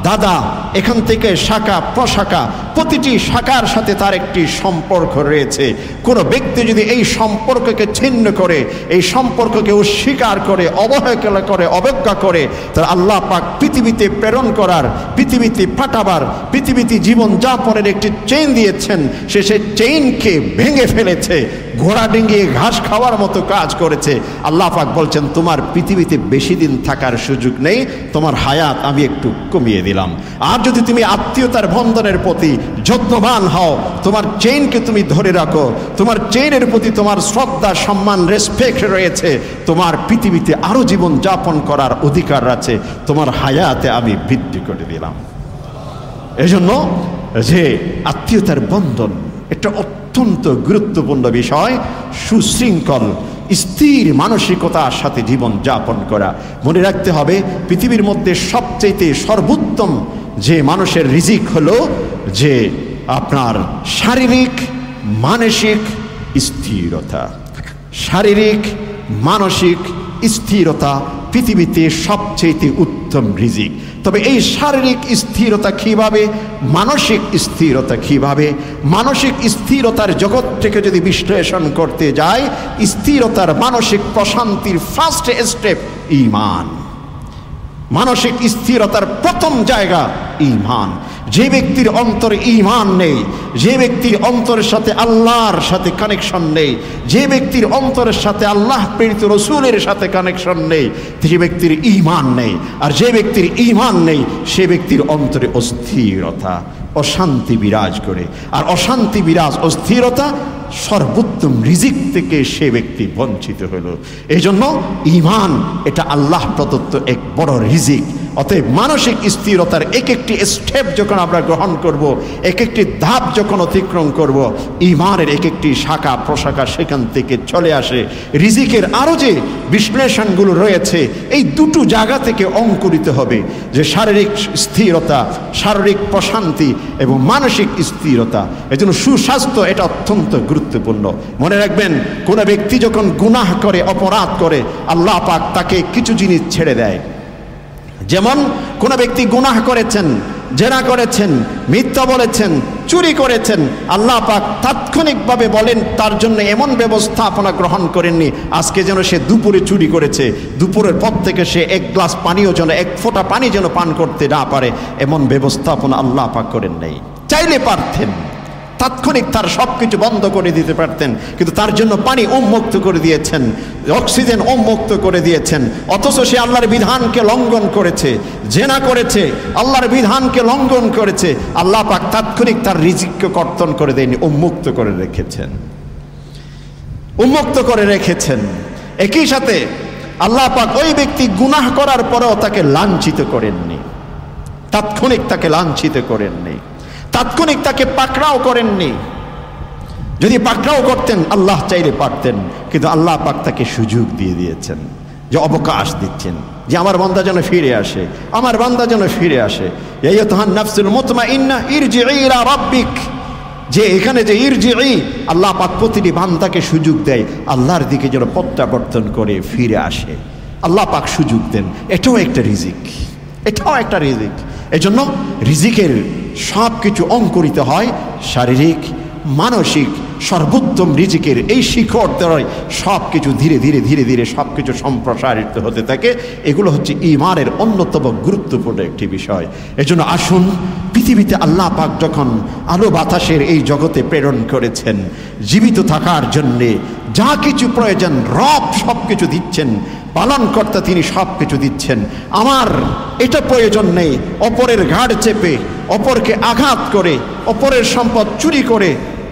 দাদা, এখান থেকে শাখা প্রশাখা, প্রতিটি শাখার সাথে তার একটি সম্পর্ক রয়েছে। কোনো ব্যক্তি যদি এই সম্পর্ককে ছিন্ন করে, এই সম্পর্ককে অস্বীকার করে, অবহেলা করে, অবজ্ঞা করে, তার আল্লাহ পাক পৃথিবীতে প্রেরণ করার, পৃথিবীতে পাঠাবার, পৃথিবীতে জীবনযাপনের একটি চেইন দিয়েছেন, সে সেই চেইনকে ভেঙে ফেলেছে, ঘোড়া ডিঙ্গিয়ে ঘাস খাওয়ার মতো কাজ করেছে। আল্লাহ পাক বলছেন, তোমার পৃথিবীতে বেশি দিন থাকার সুযোগ নেই, তোমার হায়াত আমি একটু কমিয়ে দিলাম। আর যদি তুমি আত্মীয়তার বন্ধনের প্রতি যত্নবান হও, তোমার চেইনকে তুমি ধরে রাখো, তোমার চেইনের প্রতি তোমার শ্রদ্ধা, সম্মান, রেসপেক্ট রয়েছে, তোমার পৃথিবীতে আরো জীবন যাপন করার অধিকার আছে, তোমার হায়াতে আমি বৃদ্ধি করে দিলাম। এজন্য যে আত্মীয়তার বন্ধন এটা অত্যন্ত গুরুত্বপূর্ণ বিষয়। সুশৃঙ্খল স্থির মানসিকতার সাথে জীবন যাপন করা। মনে রাখতে হবে, পৃথিবীর মধ্যে সবচেয়ে সর্বোত্তম যে মানুষের রিজিক হলো যে আপনার শারীরিক মানসিক স্থিরতা। শারীরিক মানসিক স্থিরতা পৃথিবীতে সবচেয়ে উত্তম রিজিক। তবে এই শারীরিক স্থিরতা কিভাবে, মানসিক স্থিরতা কিভাবে? মানসিক স্থিরতার জগৎ থেকে যদি বিশ্লেষণ করতে যাই, স্থিরতার মানসিক প্রশান্তির ফার্স্ট স্টেপ ঈমান। মানসিক স্থিরতার প্রথম জায়গা ঈমান। যে ব্যক্তির অন্তরে ঈমান নেই, যে ব্যক্তির অন্তরের সাথে আল্লাহর সাথে কানেকশন নেই, যে ব্যক্তির অন্তরের সাথে আল্লাহ প্রেরিত রসুলের সাথে কানেকশন নেই, সে ব্যক্তির ঈমান নেই। আর যে ব্যক্তির ঈমান নেই, সে ব্যক্তির অন্তরে অস্থিরতা, অশান্তি বিরাজ করে। আর অশান্তি বিরাজ, অস্থিরতা, সর্বোত্তম রিজিক থেকে সে ব্যক্তি বঞ্চিত হলো। এই জন্য ঈমান এটা আল্লাহ প্রদত্ত এক বড় রিজিক। অতএব মানসিক স্থিরতার এক একটি স্টেপ যখন আমরা গ্রহণ করব, এক একটি ধাপ যখন অতিক্রম করব, ঈমানের এক একটি শাখা প্রশাখা সেখান থেকে চলে আসে। রিজিকের আরও যে বিশ্লেষণগুলো রয়েছে, এই দুটো জায়গা থেকে অঙ্কুরিত হবে যে শারীরিক স্থিরতা, শারীরিক প্রশান্তি এবং মানসিক স্থিরতা। এজন্য সুস্বাস্থ্য এটা অত্যন্ত গুরুত্বপূর্ণ। মনে রাখবেন, কোনো ব্যক্তি যখন গুনাহ করে, অপরাধ করে, আল্লাহ পাক তাকে কিছু জিনিস ছেড়ে দেয়। যেমন কোনো ব্যক্তি গুনাহ করেছেন, জেনা করেছেন, মিথ্যা বলেছেন, চুরি করেছেন, আল্লাহ পাক তাৎক্ষণিকভাবে বলেন তার জন্য এমন ব্যবস্থাপনা গ্রহণ করেননি আজকে যেন সে দুপুরে চুরি করেছে, দুপুরের পর থেকে সে এক গ্লাস পানিও যেন, এক ফোঁটা পানি যেন পান করতে না পারে, এমন ব্যবস্থাপনা আল্লাহ পাক করেন নাই। চাইলে পারতেন, তাৎক্ষণিক তার সব কিছু বন্ধ করে দিতে পারতেন, কিন্তু তার জন্য পানি উন্মুক্ত করে দিয়েছেন, অক্সিজেন উন্মুক্ত করে দিয়েছেন। অথচ সে আল্লাহর বিধানকে লঙ্ঘন করেছে, জেনা করেছে, আল্লাহর বিধানকে লঙ্ঘন করেছে। আল্লাহ পাক তাৎক্ষণিক তার রিজিককে কর্তন করে দেয়নি, উন্মুক্ত করে রেখেছেন, উন্মুক্ত করে রেখেছেন। একই সাথে আল্লাহ পাক ওই ব্যক্তি গুনাহ করার পরেও তাকে লাঞ্ছিত করেননি, তাৎক্ষণিক তাকে লাঞ্ছিত করেননি, তাৎক্ষণিক তাকে পাকড়াও করেননি। যদি পাকড়াও করতেন আল্লাহ চাইলে পারতেন, কিন্তু আল্লাহ পাক তাকে সুযোগ দিয়ে দিয়েছেন, যে অবকাশ দিচ্ছেন যে আমার বান্দা যেন ফিরে আসে, আমার বান্দা যেন ফিরে আসে। আইয়াতুহান নাফসুল মুতমাইন্নাহ ইরজিই ইলা রাব্বিক, যে এখানে যে ইরজিই, আল্লাহ পাক প্রতিটি বান্দাকে সুযোগ দেয় আল্লাহর দিকে যেন প্রত্যাবর্তন করে ফিরে আসে, আল্লাহ পাক সুযোগ দেন। এটাও একটা রিজিক, এটাও একটা রিজিক। এজন্য রিজিকের সব কিছু অঙ্কুরিত হয় শারীরিক, মানসিক, সর্বোত্তম রিজিকের এই শিখর দ্বারাই সব কিছু ধীরে ধীরে ধীরে ধীরে সব কিছু সম্প্রসারিত হতে থাকে। এগুলো হচ্ছে ঈমানের অন্যতম গুরুত্বপূর্ণ একটি বিষয়। এজন্য আসুন, পৃথিবীতে আল্লাহ পাক যখন আলো বাতাসের এই জগতে প্রেরণ করেছেন, জীবিত থাকার জন্যে যা কিছু প্রয়োজন রব সব কিছু দিচ্ছেন, পালনকর্তা তিনি সব কিছু দিচ্ছেন। আমার এটা প্রয়োজন নেই অপরের ঘাড় চেপে, অপরকে আঘাত করে, অপরের সম্পদ চুরি করে,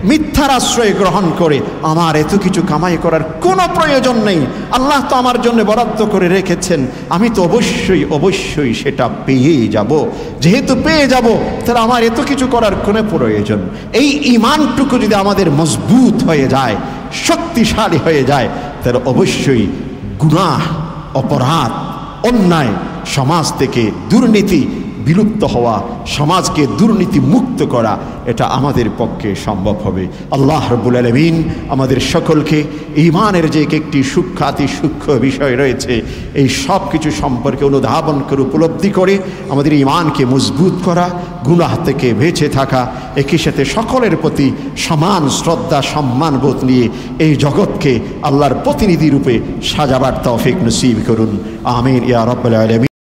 মিথ্যার আশ্রয় গ্রহণ করে আমার এত কিছু কামাই করার কোনো প্রয়োজন নেই। আল্লাহ তো আমার জন্য বরাদ্দ করে রেখেছেন, আমি তো অবশ্যই অবশ্যই সেটা পেয়েই যাব। যেহেতু পেয়ে যাব, তাহলে আমার এত কিছু করার কোনো প্রয়োজন। এই ঈমানটুকু যদি আমাদের মজবুত হয়ে যায়, শক্তিশালী হয়ে যায়, তাহলে অবশ্যই গুনাহ, অপরাধ, অন্যায়, সমাজ থেকে দুর্নীতি বিলুপ্ত হওয়া, সমাজকে দুর্নীতি মুক্ত করা, এটা আমাদের পক্ষে সম্ভব হবে। আল্লাহ রাব্বুল আলামিন আমাদের সকলকে ঈমানের যে একটি সূক্ষ্মাতি সূক্ষ্ম বিষয় রয়েছে, এই সব কিছু সম্পর্কে অনুধাবন করে উপলব্ধি করে আমাদের ঈমানকে মজবুত করা, গুনাহ থেকে বেঁচে থাকা, একই সাথে সকলের প্রতি সমান শ্রদ্ধা সম্মান বোধ নিয়ে এই জগৎকে আল্লাহর প্রতিনিধি রূপে সাজাবার তৌফিক নসিব করুন। আমিন ইয়া রাব্বাল আলামিন।